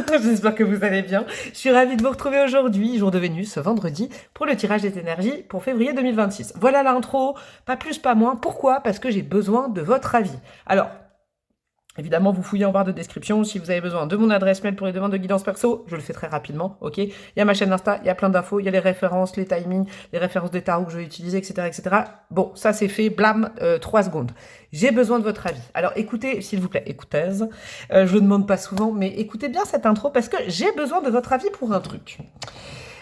J'espère que vous allez bien. Je suis ravie de vous retrouver aujourd'hui, jour de Vénus, vendredi, pour le tirage des énergies pour février 2026. Voilà l'intro, pas plus, pas moins. Pourquoi? Parce que j'ai besoin de votre avis. Alors, évidemment, vous fouillez en barre de description. Si vous avez besoin de mon adresse mail pour les demandes de guidance perso, je le fais très rapidement, ok? Il y a ma chaîne Insta, il y a plein d'infos, il y a les références, les timings, les références des tarots que je vais utiliser, etc., etc. Bon, ça c'est fait, blam, 3 secondes. J'ai besoin de votre avis. Alors écoutez, s'il vous plaît, écoutez, je ne demande pas souvent, mais écoutez bien cette intro parce que j'ai besoin de votre avis pour un truc.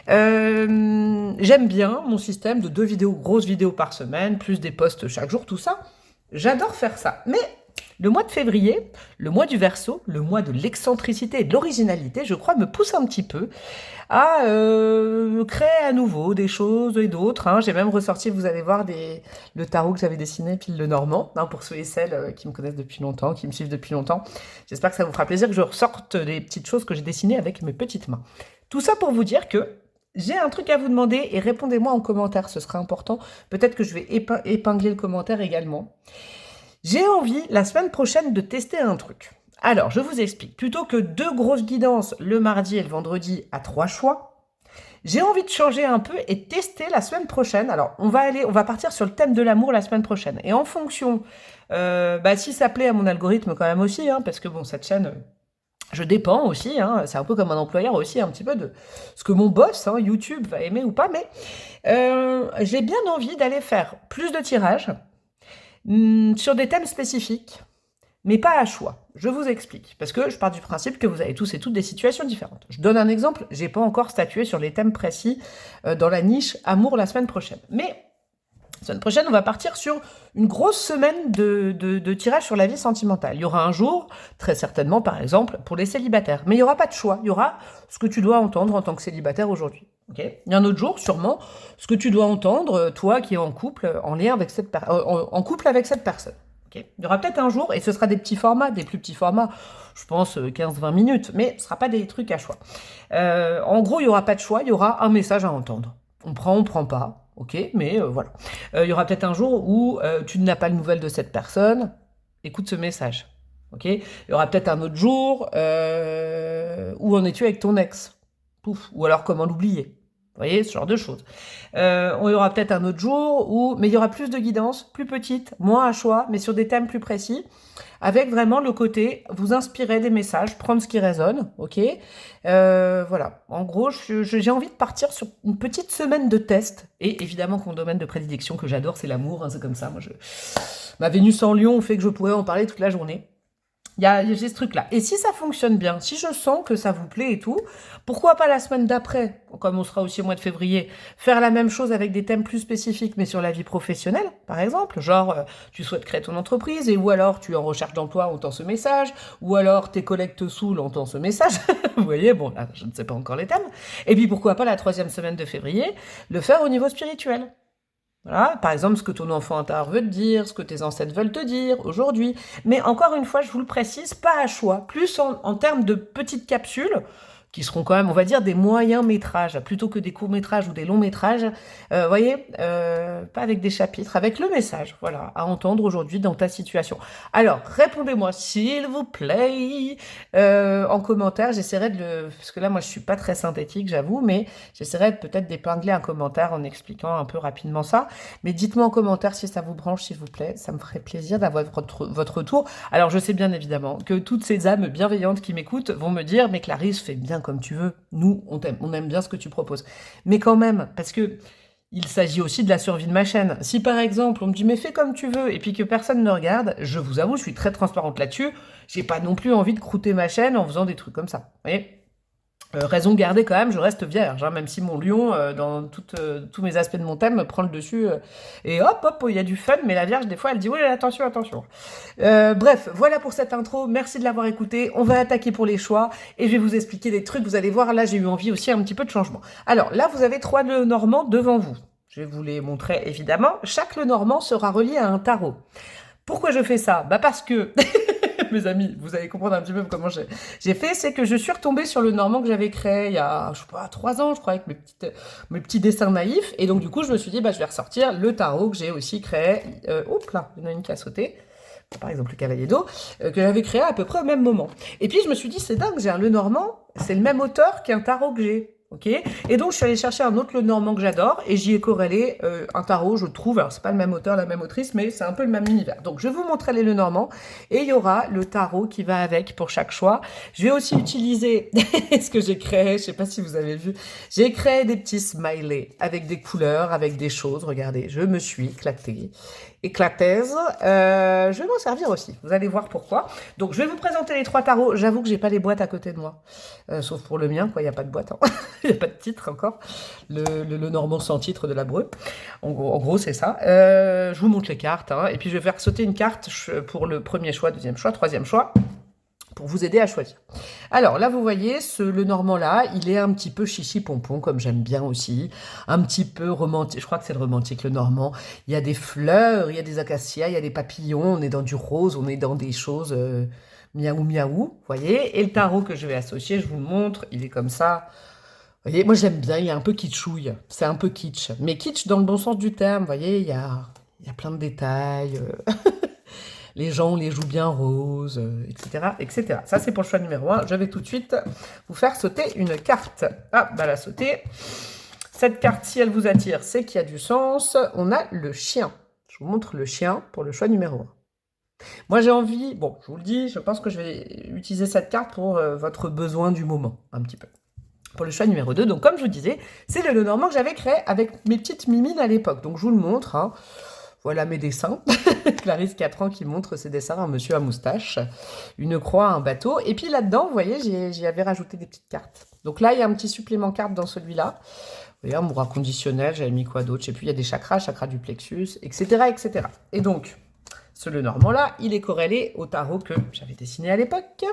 J'aime bien mon système de 2 vidéos, grosses vidéos par semaine, plus des posts chaque jour, tout ça. J'adore faire ça, mais le mois de février, le mois du Verseau, le mois de l'excentricité et de l'originalité, je crois, me pousse un petit peu à créer à nouveau des choses et d'autres. Hein. J'ai même ressorti, vous allez voir, le tarot que j'avais dessiné, pile le Normand, hein, pour ceux et celles qui me connaissent depuis longtemps, qui me suivent depuis longtemps. J'espère que ça vous fera plaisir que je ressorte des petites choses que j'ai dessinées avec mes petites mains. Tout ça pour vous dire que j'ai un truc à vous demander et répondez-moi en commentaire, ce sera important. Peut-être que je vais épingler le commentaire également. J'ai envie, la semaine prochaine, de tester un truc. Alors, je vous explique. Plutôt que 2 grosses guidances le mardi et le vendredi à 3 choix, j'ai envie de changer un peu et tester la semaine prochaine. Alors, on va partir sur le thème de l'amour la semaine prochaine. Et en fonction, si ça plaît à mon algorithme quand même aussi, hein, parce que bon, cette chaîne, je dépends aussi, hein, c'est un peu comme un employeur aussi, un petit peu de ce que mon boss, hein, YouTube, va aimer ou pas, mais j'ai bien envie d'aller faire plus de tirages, sur des thèmes spécifiques, mais pas à choix. Je vous explique, parce que je pars du principe que vous avez tous et toutes des situations différentes. Je donne un exemple, j'ai pas encore statué sur les thèmes précis dans la niche amour la semaine prochaine. Mais la semaine prochaine, on va partir sur une grosse semaine de tirage sur la vie sentimentale. Il y aura un jour, très certainement par exemple, pour les célibataires. Mais il n'y aura pas de choix, il y aura ce que tu dois entendre en tant que célibataire aujourd'hui. Okay. Il y a un autre jour, sûrement, ce que tu dois entendre, toi qui es en couple, en lien avec en couple avec cette personne. Okay. Il y aura peut-être un jour, et ce sera des petits formats, des plus petits formats, je pense 15-20 minutes, mais ce ne sera pas des trucs à choix. En gros, il n'y aura pas de choix, il y aura un message à entendre. On prend pas, ok, mais voilà. Il y aura peut-être un jour où tu n'as pas de nouvelles de cette personne, écoute ce message. Ok. Il y aura peut-être un autre jour où en es-tu avec ton ex? Pouf. Ou alors comment l'oublier? Vous voyez, ce genre de choses. Il y aura peut-être un autre jour où, mais il y aura plus de guidance, plus petite, moins à choix, mais sur des thèmes plus précis, avec vraiment le côté, vous inspirer des messages, prendre ce qui résonne, ok. Voilà. En gros, j'ai envie de partir sur une petite semaine de test, et évidemment que mon domaine de prédilection que j'adore, c'est l'amour, hein, c'est comme ça. Moi, ma Vénus en Lion fait que je pourrais en parler toute la journée. J'ai ce truc-là. Et si ça fonctionne bien, si je sens que ça vous plaît et tout, pourquoi pas la semaine d'après, comme on sera aussi au mois de février, faire la même chose avec des thèmes plus spécifiques, mais sur la vie professionnelle, par exemple. Genre, tu souhaites créer ton entreprise, ou alors tu es en recherche d'emploi, on entend ce message, ou alors tes collègues te saoulent, on entend ce message. Vous voyez, bon, là, je ne sais pas encore les thèmes. Et puis pourquoi pas la 3e semaine de février, le faire au niveau spirituel. Voilà, par exemple, ce que ton enfant intérieur veut te dire, ce que tes ancêtres veulent te dire aujourd'hui. Mais encore une fois, je vous le précise, pas à choix. Plus en termes de petites capsules, qui seront quand même, on va dire, des moyens métrages, plutôt que des courts métrages ou des longs métrages. Voyez, pas avec des chapitres, avec le message, voilà, à entendre aujourd'hui dans ta situation. Alors, répondez-moi, s'il vous plaît, en commentaire. J'essaierai parce que là, moi, je suis pas très synthétique, j'avoue, mais j'essaierai peut-être d'épingler un commentaire en expliquant un peu rapidement ça. Mais dites-moi en commentaire si ça vous branche, s'il vous plaît. Ça me ferait plaisir d'avoir votre retour. Alors, je sais bien évidemment que toutes ces âmes bienveillantes qui m'écoutent vont me dire, mais Clarisse, fais bien comme tu veux. Nous, on t'aime, on aime bien ce que tu proposes. Mais quand même, parce que il s'agit aussi de la survie de ma chaîne. Si par exemple, on me dit, mais fais comme tu veux, et puis que personne ne regarde, je vous avoue, je suis très transparente là-dessus. J'ai pas non plus envie de croûter ma chaîne en faisant des trucs comme ça. Vous voyez ? Raison gardée quand même, je reste vierge, hein, même si mon lion, dans tous mes aspects de mon thème, prend le dessus, et hop, il y a du fun, mais la vierge, des fois, elle dit, oui, attention, attention. Bref, voilà pour cette intro, merci de l'avoir écouté, on va attaquer pour les choix, et je vais vous expliquer des trucs, vous allez voir, là, j'ai eu envie aussi un petit peu de changement. Alors, là, vous avez 3 Lenormand devant vous. Je vais vous les montrer, évidemment. Chaque Lenormand sera relié à un tarot. Pourquoi je fais ça? Parce que... mes amis, vous allez comprendre un petit peu comment j'ai fait, c'est que je suis retombée sur le Normand que j'avais créé il y a, je sais pas, 3 ans, je crois, avec mes petits dessins naïfs, et donc du coup, je me suis dit, je vais ressortir le tarot que j'ai aussi créé, hop là, il y en a une qui a sauté, par exemple le cavalier d'eau, que j'avais créé à peu près au même moment. Et puis je me suis dit, c'est dingue, j'ai un Lenormand, c'est le même auteur qu'un tarot que j'ai. Ok, et donc je suis allée chercher un autre Lenormand que j'adore et j'y ai corrélé un tarot, je trouve. Alors c'est pas le même auteur, la même autrice, mais c'est un peu le même univers. Donc je vais vous montrer les Lenormand et il y aura le tarot qui va avec pour chaque choix. Je vais aussi utiliser ce que j'ai créé, je sais pas si vous avez vu, j'ai créé des petits smileys avec des couleurs, avec des choses. Regardez, je me suis éclataise. Je vais m'en servir aussi. Vous allez voir pourquoi. Donc, je vais vous présenter les 3 tarots. J'avoue que j'ai pas les boîtes à côté de moi. Sauf pour le mien, quoi. Il n'y a pas de boîte. Hein. Il n'y a pas de titre encore. Le Normand sans titre de la Breu. En gros, c'est ça. Je vous montre les cartes. Hein, et puis, je vais faire sauter une carte pour le premier choix, deuxième choix, troisième choix, pour vous aider à choisir. Alors là, vous voyez, ce Lenormand là, il est un petit peu chichi-pompon, comme j'aime bien aussi, un petit peu romantique, je crois que c'est le romantique Lenormand. Il y a des fleurs, il y a des acacias, il y a des papillons, on est dans du rose, on est dans des choses miaou miaou, vous voyez. Et le tarot que je vais associer, je vous le montre, il est comme ça. Vous voyez, moi j'aime bien, il est un peu kitschouille, c'est un peu kitsch, mais kitsch dans le bon sens du terme, vous voyez, il y a plein de détails. Les gens les jouent bien roses, etc., etc. Ça, c'est pour le choix numéro 1. Je vais tout de suite vous faire sauter une carte. Ah, bah la sauter. Cette carte, si elle vous attire, c'est qu'il y a du sens. On a le chien. Je vous montre le chien pour le choix numéro 1. Moi, j'ai envie, bon, je vous le dis, je pense que je vais utiliser cette carte pour votre besoin du moment, un petit peu. Pour le choix numéro 2, donc comme je vous disais, c'est le Lenormand que j'avais créé avec mes petites mimines à l'époque. Donc, je vous le montre, hein. Voilà mes dessins. Clarisse, 4 ans, qui montre ses dessins, un monsieur à moustache, une croix, un bateau. Et puis là-dedans, vous voyez, j'y avais rajouté des petites cartes. Donc là, il y a un petit supplément carte dans celui-là. Vous voyez, un moura conditionnel, j'avais mis quoi d'autre? Je sais plus, il y a des chakras, chakras du plexus, etc., etc. Et donc, ce Lenormand-là, il est corrélé au tarot que j'avais dessiné à l'époque,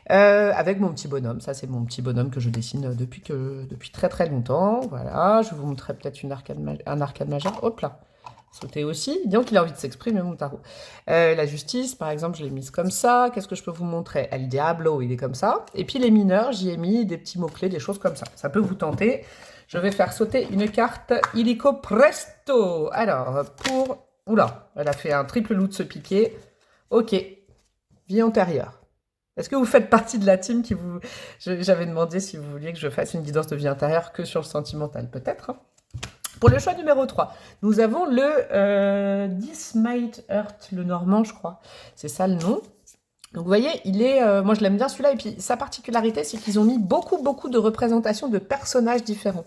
avec mon petit bonhomme. Ça, c'est mon petit bonhomme que je dessine depuis très très longtemps. Voilà, je vais vous montrer peut-être un arcane majeur. Hop là, sauter aussi. Donc, il a envie de s'exprimer, mon tarot. La justice, par exemple, je l'ai mise comme ça. Qu'est-ce que je peux vous montrer? El Diablo, il est comme ça. Et puis, les mineurs, j'y ai mis des petits mots-clés, des choses comme ça. Ça peut vous tenter. Je vais faire sauter une carte illico presto. Alors, pour... Oula, elle a fait un triple loup de se piquer. Ok, vie antérieure. Est-ce que vous faites partie de la team qui vous... J'avais demandé si vous vouliez que je fasse une guidance de vie intérieure que sur le sentimental, peut-être, hein. Pour le choix numéro 3, nous avons le This Might Hurt, le Normand, je crois. C'est ça le nom. Donc vous voyez, il est, moi je l'aime bien celui-là. Et puis sa particularité, c'est qu'ils ont mis beaucoup de représentations de personnages différents.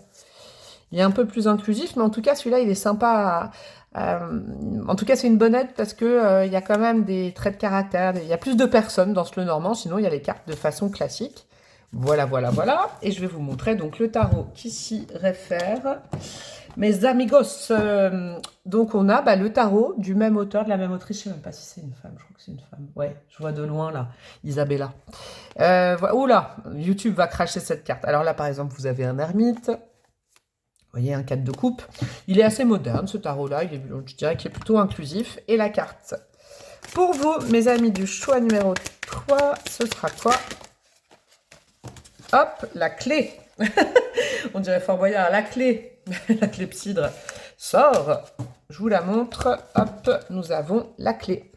Il est un peu plus inclusif, mais en tout cas, celui-là, il est sympa. En tout cas, c'est une bonne aide parce que il y a quand même des traits de caractère. Il y a plus de personnes dans ce Lenormand, sinon il y a les cartes de façon classique. Voilà. Et je vais vous montrer donc le tarot qui s'y réfère. Mes amigos, donc on a le tarot du même auteur, de la même autrice, je sais même pas si c'est une femme, je crois que c'est une femme. Ouais, je vois de loin là, Isabella. Oula, YouTube va cracher cette carte. Alors là, par exemple, vous avez un ermite. Vous voyez, un 4 de coupe. Il est assez moderne, ce tarot-là. Je dirais qu'il est plutôt inclusif. Et la carte. Pour vous, mes amis du choix numéro 3, ce sera quoi? Hop, la clé. On dirait Fort Boyard, la clé. La clepsydre sort. Je vous la montre. Hop, nous avons la clé.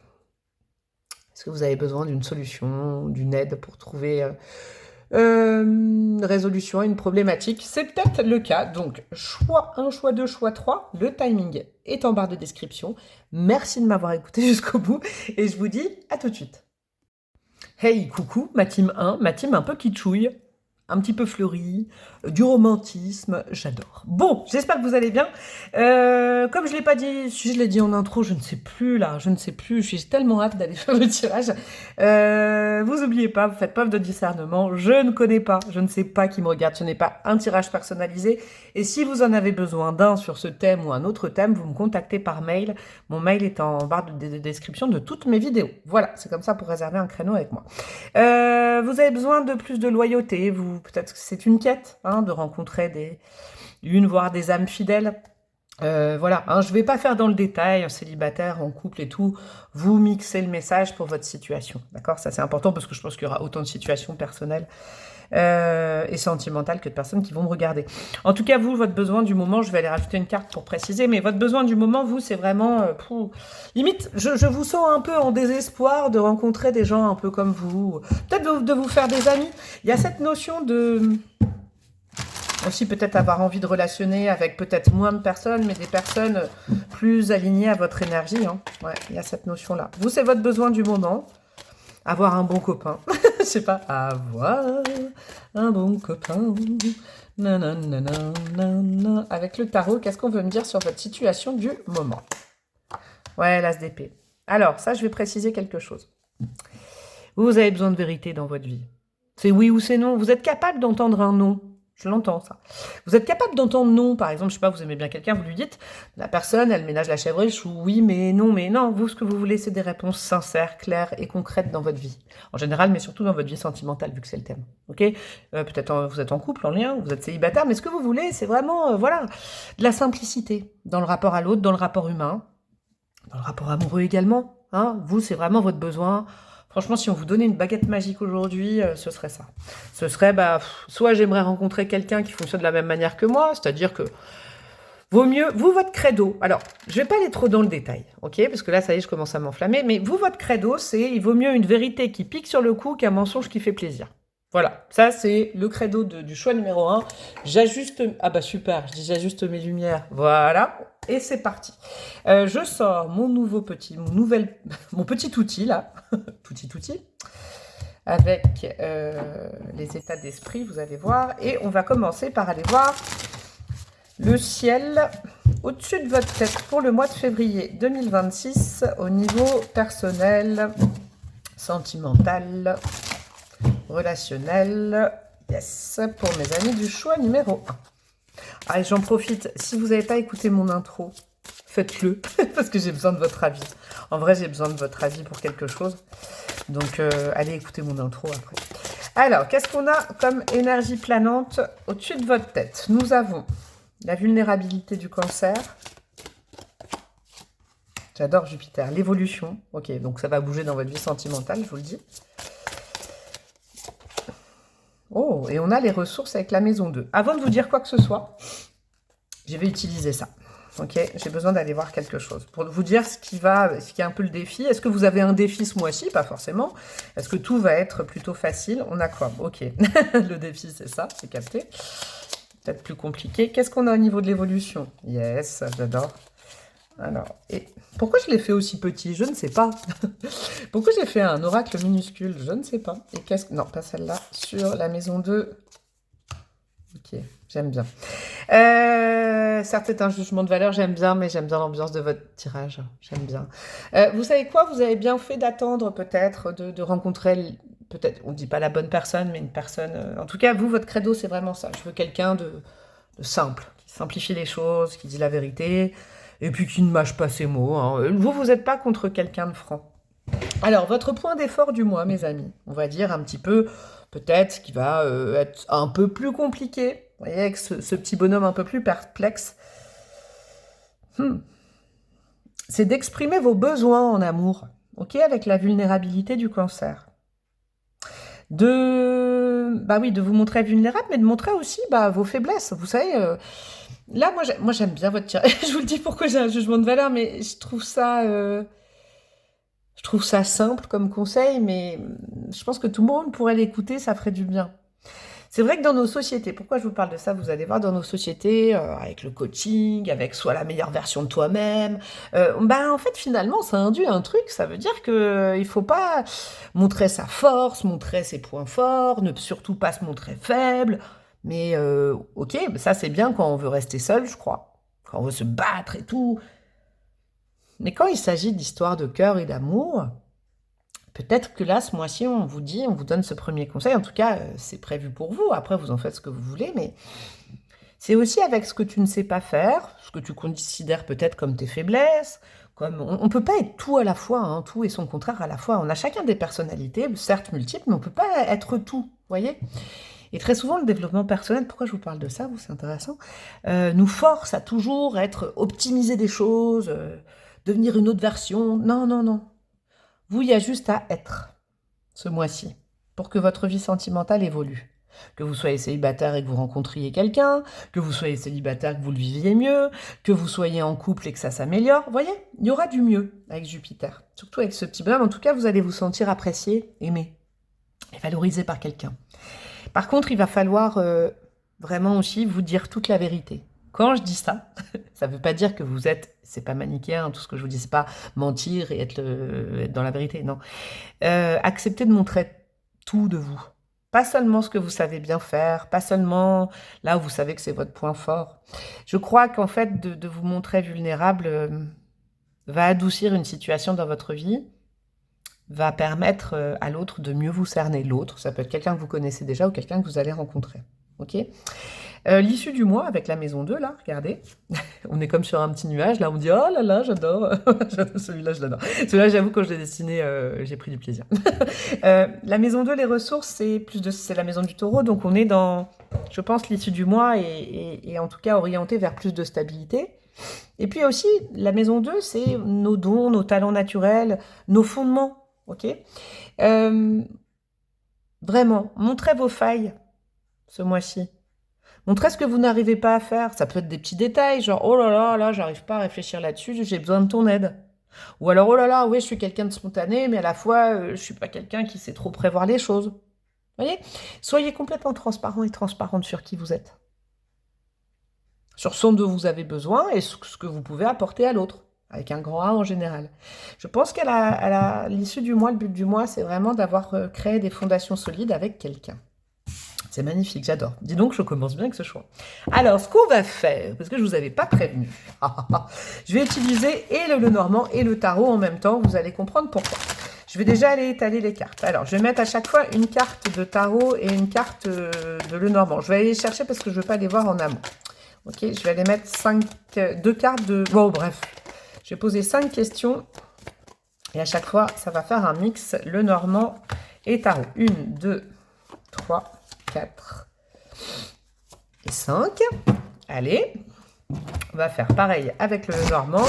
Est-ce que vous avez besoin d'une solution, d'une aide pour trouver... résolution à une problématique, c'est peut-être le cas. Donc, choix 1, choix 2, choix 3, le timing est en barre de description. Merci de m'avoir écouté jusqu'au bout et je vous dis à tout de suite. Hey, coucou, ma team 1, ma team un peu kitschouille, un petit peu fleurie, du romantisme, j'adore. Bon, j'espère que vous allez bien. Comme je ne l'ai pas dit, si je l'ai dit en intro, je ne sais plus là, je suis tellement hâte d'aller faire le tirage. Vous oubliez pas, vous faites preuve de discernement, je ne connais pas, je ne sais pas qui me regarde, ce n'est pas un tirage personnalisé. Et si vous en avez besoin d'un sur ce thème ou un autre thème, vous me contactez par mail. Mon mail est en barre de description de toutes mes vidéos. Voilà, c'est comme ça pour réserver un créneau avec moi. Vous avez besoin de plus de loyauté, peut-être que c'est une quête, hein, de rencontrer voire des âmes fidèles. Voilà, hein, je ne vais pas faire dans le détail, en célibataire, en couple et tout. Vous mixez le message pour votre situation, d'accord? Ça, c'est important parce que je pense qu'il y aura autant de situations personnelles et sentimentale que de personnes qui vont me regarder. En tout cas, vous, votre besoin du moment, je vais aller rajouter une carte pour préciser, mais votre besoin du moment, vous, c'est vraiment... limite, je vous sens un peu en désespoir de rencontrer des gens un peu comme vous. Peut-être de vous faire des amis. Il y a cette notion de... Aussi peut-être avoir envie de relationner avec peut-être moins de personnes, mais des personnes plus alignées à votre énergie. Hein. Ouais, il y a cette notion-là. Vous, c'est votre besoin du moment. Avoir un bon copain. Je sais pas. Avoir un bon copain. Nanana. Avec le tarot, qu'est-ce qu'on veut me dire sur votre situation du moment? Ouais, l'as d'épée. Alors, ça, je vais préciser quelque chose. Vous avez besoin de vérité dans votre vie. C'est oui ou c'est non. Vous êtes capable d'entendre un non. Je l'entends, ça. Vous êtes capable d'entendre non, par exemple, je sais pas, vous aimez bien quelqu'un, vous lui dites, la personne, elle ménage la chèvre et le chou, oui, mais non, mais non. Vous, ce que vous voulez, c'est des réponses sincères, claires et concrètes dans votre vie. En général, mais surtout dans votre vie sentimentale, vu que c'est le thème. Ok, peut-être vous êtes en couple, en lien, vous êtes célibataire, mais ce que vous voulez, c'est vraiment, voilà, de la simplicité dans le rapport à l'autre, dans le rapport humain, dans le rapport amoureux également. Hein. Vous, c'est vraiment votre besoin. Franchement, si on vous donnait une baguette magique aujourd'hui, ce serait ça. Ce serait, soit j'aimerais rencontrer quelqu'un qui fonctionne de la même manière que moi, c'est-à-dire que vaut mieux, vous, votre credo, alors, je vais pas aller trop dans le détail, ok, parce que là, ça y est, je commence à m'enflammer, mais vous, votre credo, c'est, il vaut mieux une vérité qui pique sur le cou qu'un mensonge qui fait plaisir. Voilà, ça c'est le credo du choix numéro 1. J'ajuste... Ah bah super, je dis j'ajuste mes lumières. Voilà, et c'est parti. Je sors mon mon petit outil là, outil, avec les états d'esprit, vous allez voir. Et on va commencer par aller voir le ciel au-dessus de votre tête pour le mois de février 2026 au niveau personnel, sentimental, relationnel, yes, pour mes amis du choix numéro 1. Ah, et j'en profite, si vous n'avez pas écouté mon intro, faites-le, parce que j'ai besoin de votre avis. En vrai, j'ai besoin de votre avis pour quelque chose. Donc, allez écouter mon intro après. Alors, qu'est-ce qu'on a comme énergie planante au-dessus de votre tête? Nous avons la vulnérabilité du cancer. J'adore Jupiter. L'évolution. Ok, donc ça va bouger dans votre vie sentimentale, je vous le dis. Oh, et on a les ressources avec la maison 2. Avant de vous dire quoi que ce soit, je vais utiliser ça. Ok, j'ai besoin d'aller voir quelque chose. Pour vous dire ce qui est un peu le défi. Est-ce que vous avez un défi ce mois-ci? Pas forcément. Est-ce que tout va être plutôt facile? On a quoi? Ok, le défi c'est ça, c'est capté. Peut-être plus compliqué. Qu'est-ce qu'on a au niveau de l'évolution? Yes, j'adore. Alors, et pourquoi je l'ai fait aussi petit? Je ne sais pas. Pourquoi j'ai fait un oracle minuscule? Je ne sais pas. Et qu'est-ce que... Non, pas celle-là. Sur la maison 2. Ok, j'aime bien. Certes, c'est un jugement de valeur, j'aime bien, mais j'aime bien l'ambiance de votre tirage. J'aime bien. Vous savez quoi? Vous avez bien fait d'attendre peut-être, de rencontrer... Peut-être, on ne dit pas la bonne personne, mais une personne... En tout cas, vous, votre credo, c'est vraiment ça. Je veux quelqu'un de simple, qui simplifie les choses, qui dit la vérité... Et puis qui ne mâche pas ses mots. Hein. Vous n'êtes pas contre quelqu'un de franc. Alors, votre point d'effort du mois, mes amis, on va dire un petit peu, peut-être, qui va être un peu plus compliqué. Vous voyez, avec ce petit bonhomme un peu plus perplexe. C'est d'exprimer vos besoins en amour, ok, avec la vulnérabilité du cancer. De vous montrer vulnérable, mais de montrer aussi vos faiblesses. Vous savez... Là, moi, j'aime bien votre tirage. Je vous le dis pourquoi j'ai un jugement de valeur, mais je trouve ça simple comme conseil, mais je pense que tout le monde pourrait l'écouter, ça ferait du bien. C'est vrai que dans nos sociétés, pourquoi je vous parle de ça? Vous allez voir, dans nos sociétés, avec le coaching, avec soit la meilleure version de toi-même, en fait, finalement, ça induit un truc. Ça veut dire qu'il faut pas montrer sa force, montrer ses points forts, ne surtout pas se montrer faible. Mais ok, ça c'est bien quand on veut rester seul, je crois. Quand on veut se battre et tout. Mais quand il s'agit d'histoires de cœur et d'amour, peut-être que là, ce mois-ci, on vous donne ce premier conseil. En tout cas, c'est prévu pour vous. Après, vous en faites ce que vous voulez. Mais c'est aussi avec ce que tu ne sais pas faire, ce que tu considères peut-être comme tes faiblesses. On ne peut pas être tout à la fois, hein, tout et son contraire à la fois. On a chacun des personnalités, certes multiples, mais on ne peut pas être tout, vous voyez ? Et très souvent, le développement personnel, pourquoi je vous parle de ça, c'est intéressant, nous force à toujours optimiser des choses, devenir une autre version. Non, non, non. Vous, il y a juste à être, ce mois-ci, pour que votre vie sentimentale évolue. Que vous soyez célibataire et que vous rencontriez quelqu'un, que vous soyez célibataire et que vous le viviez mieux, que vous soyez en couple et que ça s'améliore. Vous voyez, il y aura du mieux avec Jupiter. Surtout avec ce petit bonhomme, en tout cas, vous allez vous sentir apprécié, aimé et valorisé par quelqu'un. Par contre, il va falloir vraiment aussi vous dire toute la vérité. Quand je dis ça, ça ne veut pas dire que vous êtes, c'est pas manichéen, tout ce que je vous dis, c'est pas mentir et être dans la vérité, non. Acceptez de montrer tout de vous. Pas seulement ce que vous savez bien faire, pas seulement là où vous savez que c'est votre point fort. Je crois qu'en fait, de vous montrer vulnérable va adoucir une situation dans votre vie, va permettre à l'autre de mieux vous cerner. L'autre, ça peut être quelqu'un que vous connaissez déjà ou quelqu'un que vous allez rencontrer. Ok ? L'issue du mois avec la maison 2, là, regardez. On est comme sur un petit nuage, là, on dit « Oh là là, j'adore !» Celui-là, je l'adore. Celui-là, j'avoue, quand je l'ai dessiné, j'ai pris du plaisir. La maison 2, les ressources, c'est la maison du taureau, donc on est dans, je pense, l'issue du mois et en tout cas orienté vers plus de stabilité. Et puis aussi, la maison 2, c'est nos dons, nos talents naturels, nos fondements, ok ? Vraiment, montrez vos failles ce mois-ci. Montrez ce que vous n'arrivez pas à faire. Ça peut être des petits détails, genre « Oh là là, là, j'arrive pas à réfléchir là-dessus, j'ai besoin de ton aide. » Ou alors « Oh là là, oui, je suis quelqu'un de spontané, mais à la fois, je suis pas quelqu'un qui sait trop prévoir les choses. » Vous voyez ? Soyez complètement transparent et transparente sur qui vous êtes. Sur ce dont vous avez besoin et ce que vous pouvez apporter à l'autre, avec un grand A en général. Je pense qu'à l'issue du mois, le but du mois, c'est vraiment d'avoir créé des fondations solides avec quelqu'un. C'est magnifique, j'adore. Dis donc, je commence bien avec ce choix. Alors, ce qu'on va faire, parce que je ne vous avais pas prévenu, je vais utiliser et le Lenormand et le tarot en même temps. Vous allez comprendre pourquoi. Je vais déjà aller étaler les cartes. Alors, je vais mettre à chaque fois une carte de tarot et une carte de Lenormand. Je vais aller les chercher parce que je ne veux pas les voir en amont. Ok, je vais aller mettre 2 cartes de... Bon, bref. Je vais poser 5 questions. Et à chaque fois, ça va faire un mix Lenormand et tarot. 1, 2, 3... 4 et 5. Allez, on va faire pareil avec le Lenormand.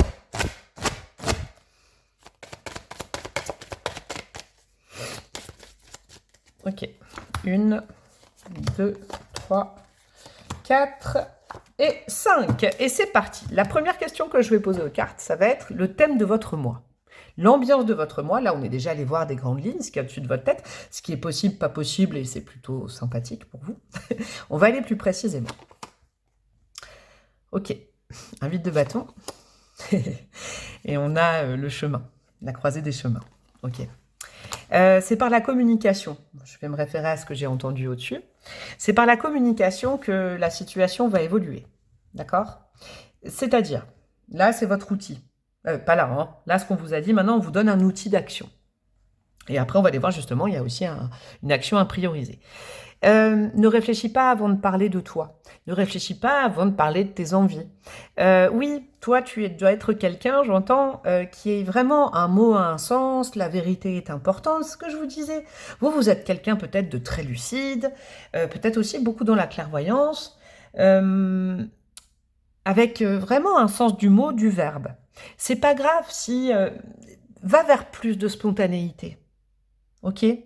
Ok, 1, 2, 3, 4 et 5. Et c'est parti. La première question que je vais poser aux cartes, ça va être le thème de votre mois. L'ambiance de votre mois, là on est déjà allé voir des grandes lignes, ce qu'il y a au-dessus de votre tête, ce qui est possible, pas possible, et c'est plutôt sympathique pour vous. On va aller plus précisément. Ok, un vide de bâton, et on a le chemin, la croisée des chemins. Ok. C'est par la communication, je vais me référer à ce que j'ai entendu au-dessus, c'est par la communication que la situation va évoluer, d'accord ? C'est-à-dire, là c'est votre outil. Pas là, hein. Là, ce qu'on vous a dit, maintenant, on vous donne un outil d'action. Et après, on va aller voir, justement, il y a aussi une action à prioriser. Ne réfléchis pas avant de parler de toi. Ne réfléchis pas avant de parler de tes envies. Oui, toi, dois être quelqu'un, j'entends, qui est vraiment un mot à un sens, la vérité est importante, ce que je vous disais. Vous êtes quelqu'un peut-être de très lucide, peut-être aussi beaucoup dans la clairvoyance, avec vraiment un sens du mot, du verbe. C'est pas grave si... va vers plus de spontanéité. Ok ? Il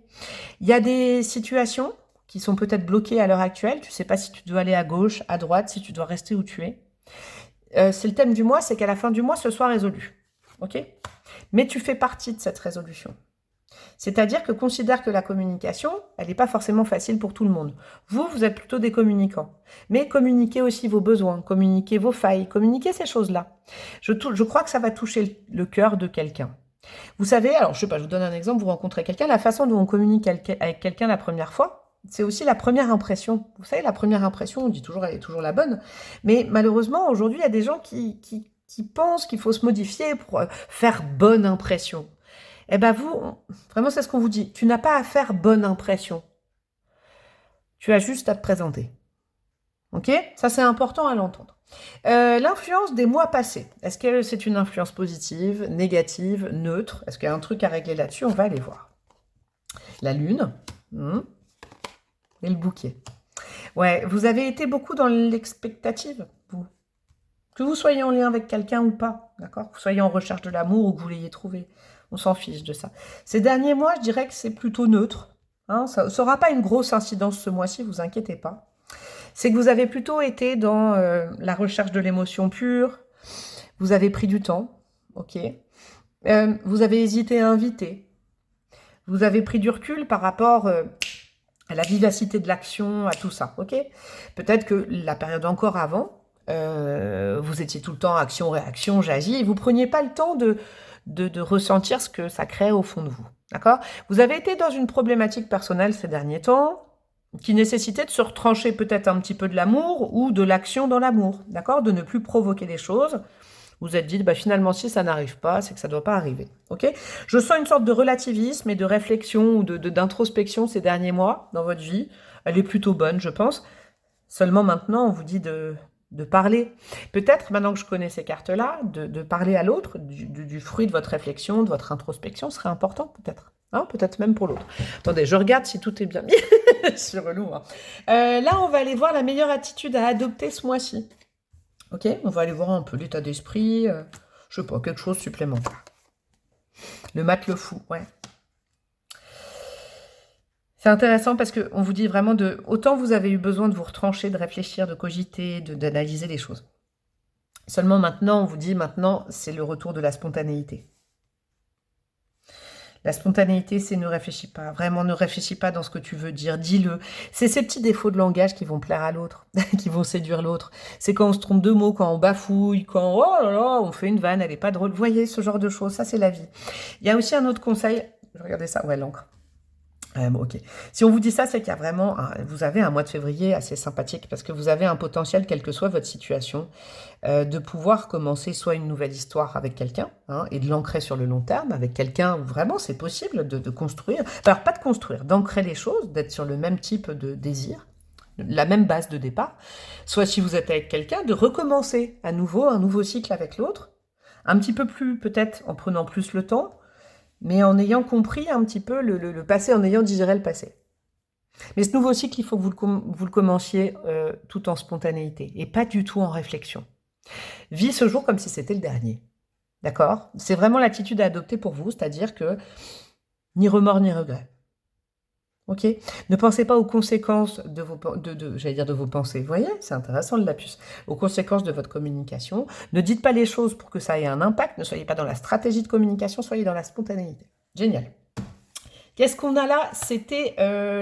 y a des situations qui sont peut-être bloquées à l'heure actuelle. Tu ne sais pas si tu dois aller à gauche, à droite, si tu dois rester où tu es. C'est le thème du mois, c'est qu'à la fin du mois, ce soit résolu. Ok ? Mais tu fais partie de cette résolution. C'est-à-dire que considère que la communication, elle n'est pas forcément facile pour tout le monde. Vous êtes plutôt des communicants. Mais communiquez aussi vos besoins, communiquez vos failles, communiquez ces choses-là. Je crois que ça va toucher le cœur de quelqu'un. Vous savez, alors je sais pas, je vous donne un exemple, vous rencontrez quelqu'un, la façon dont on communique avec quelqu'un la première fois, c'est aussi la première impression. Vous savez, la première impression, on dit toujours, elle est toujours la bonne. Mais malheureusement, aujourd'hui, il y a des gens qui pensent qu'il faut se modifier pour faire bonne impression. Eh bien vous, vraiment c'est ce qu'on vous dit, tu n'as pas à faire bonne impression. Tu as juste à te présenter. Ok ? Ça c'est important à l'entendre. L'influence des mois passés. Est-ce que c'est une influence positive, négative, neutre ? Est-ce qu'il y a un truc à régler là-dessus ? On va aller voir. La lune et le bouquet. Ouais, vous avez été beaucoup dans l'expectative, vous. Que vous soyez en lien avec quelqu'un ou pas, d'accord ? Que vous soyez en recherche de l'amour ou que vous l'ayez trouvé. On s'en fiche de ça. Ces derniers mois, je dirais que c'est plutôt neutre. Hein, ça n'aura pas une grosse incidence ce mois-ci, vous inquiétez pas. C'est que vous avez plutôt été dans la recherche de l'émotion pure, vous avez pris du temps, ok. Vous avez hésité à inviter, vous avez pris du recul par rapport à la vivacité de l'action, à tout ça, ok. Peut-être que la période encore avant, vous étiez tout le temps action-réaction, j'agis, et vous preniez pas le temps de ressentir ce que ça crée au fond de vous, d'accord. Vous avez été dans une problématique personnelle ces derniers temps, qui nécessitait de se retrancher peut-être un petit peu de l'amour ou de l'action dans l'amour, d'accord, de ne plus provoquer les choses. Vous vous êtes dit, bah, finalement, si ça n'arrive pas, c'est que ça ne doit pas arriver, ok. Je sens une sorte de relativisme et de réflexion ou d'introspection ces derniers mois dans votre vie. Elle est plutôt bonne, je pense. Seulement maintenant, on vous dit de parler. Peut-être, maintenant que je connais ces cartes-là, de parler à l'autre, du fruit de votre réflexion, de votre introspection, serait important, peut-être. Hein, peut-être même pour l'autre. Attendez, je regarde si tout est bien mis. C'est relou. Hein. Là, on va aller voir la meilleure attitude à adopter ce mois-ci. Ok, on va aller voir un peu l'état d'esprit. Je sais pas, quelque chose supplémentaire. Le mat le fou, ouais. C'est intéressant parce qu'on vous dit vraiment autant vous avez eu besoin de vous retrancher, de réfléchir, de cogiter, d'analyser les choses. Seulement maintenant, on vous dit maintenant, c'est le retour de la spontanéité. La spontanéité, c'est ne réfléchis pas. Vraiment, ne réfléchis pas dans ce que tu veux dire. Dis-le. C'est ces petits défauts de langage qui vont plaire à l'autre, qui vont séduire l'autre. C'est quand on se trompe de mots, quand on bafouille, quand oh là là, on fait une vanne, elle est pas drôle. Vous voyez, ce genre de choses, ça c'est la vie. Il y a aussi un autre conseil. Regardez ça, ouais, l'encre. Ok. Si on vous dit ça, c'est qu'il y a vraiment, vous avez un mois de février assez sympathique parce que vous avez un potentiel, quelle que soit votre situation, de pouvoir commencer soit une nouvelle histoire avec quelqu'un et de l'ancrer sur le long terme avec quelqu'un où vraiment c'est possible de construire. Alors pas de construire, d'ancrer les choses, d'être sur le même type de désir, la même base de départ. Soit si vous êtes avec quelqu'un, de recommencer à nouveau un nouveau cycle avec l'autre, un petit peu plus peut-être en prenant plus le temps, mais en ayant compris un petit peu le passé, en ayant digéré le passé. Mais ce nouveau cycle, il faut que vous le commenciez tout en spontanéité et pas du tout en réflexion. Vis ce jour comme si c'était le dernier. D'accord? C'est vraiment l'attitude à adopter pour vous, c'est-à-dire que ni remords ni regrets. Ok? Ne pensez pas aux conséquences de vos pensées. Vous voyez? C'est intéressant le lapsus. Aux conséquences de votre communication. Ne dites pas les choses pour que ça ait un impact. Ne soyez pas dans la stratégie de communication, soyez dans la spontanéité. Génial. Qu'est-ce qu'on a là? C'était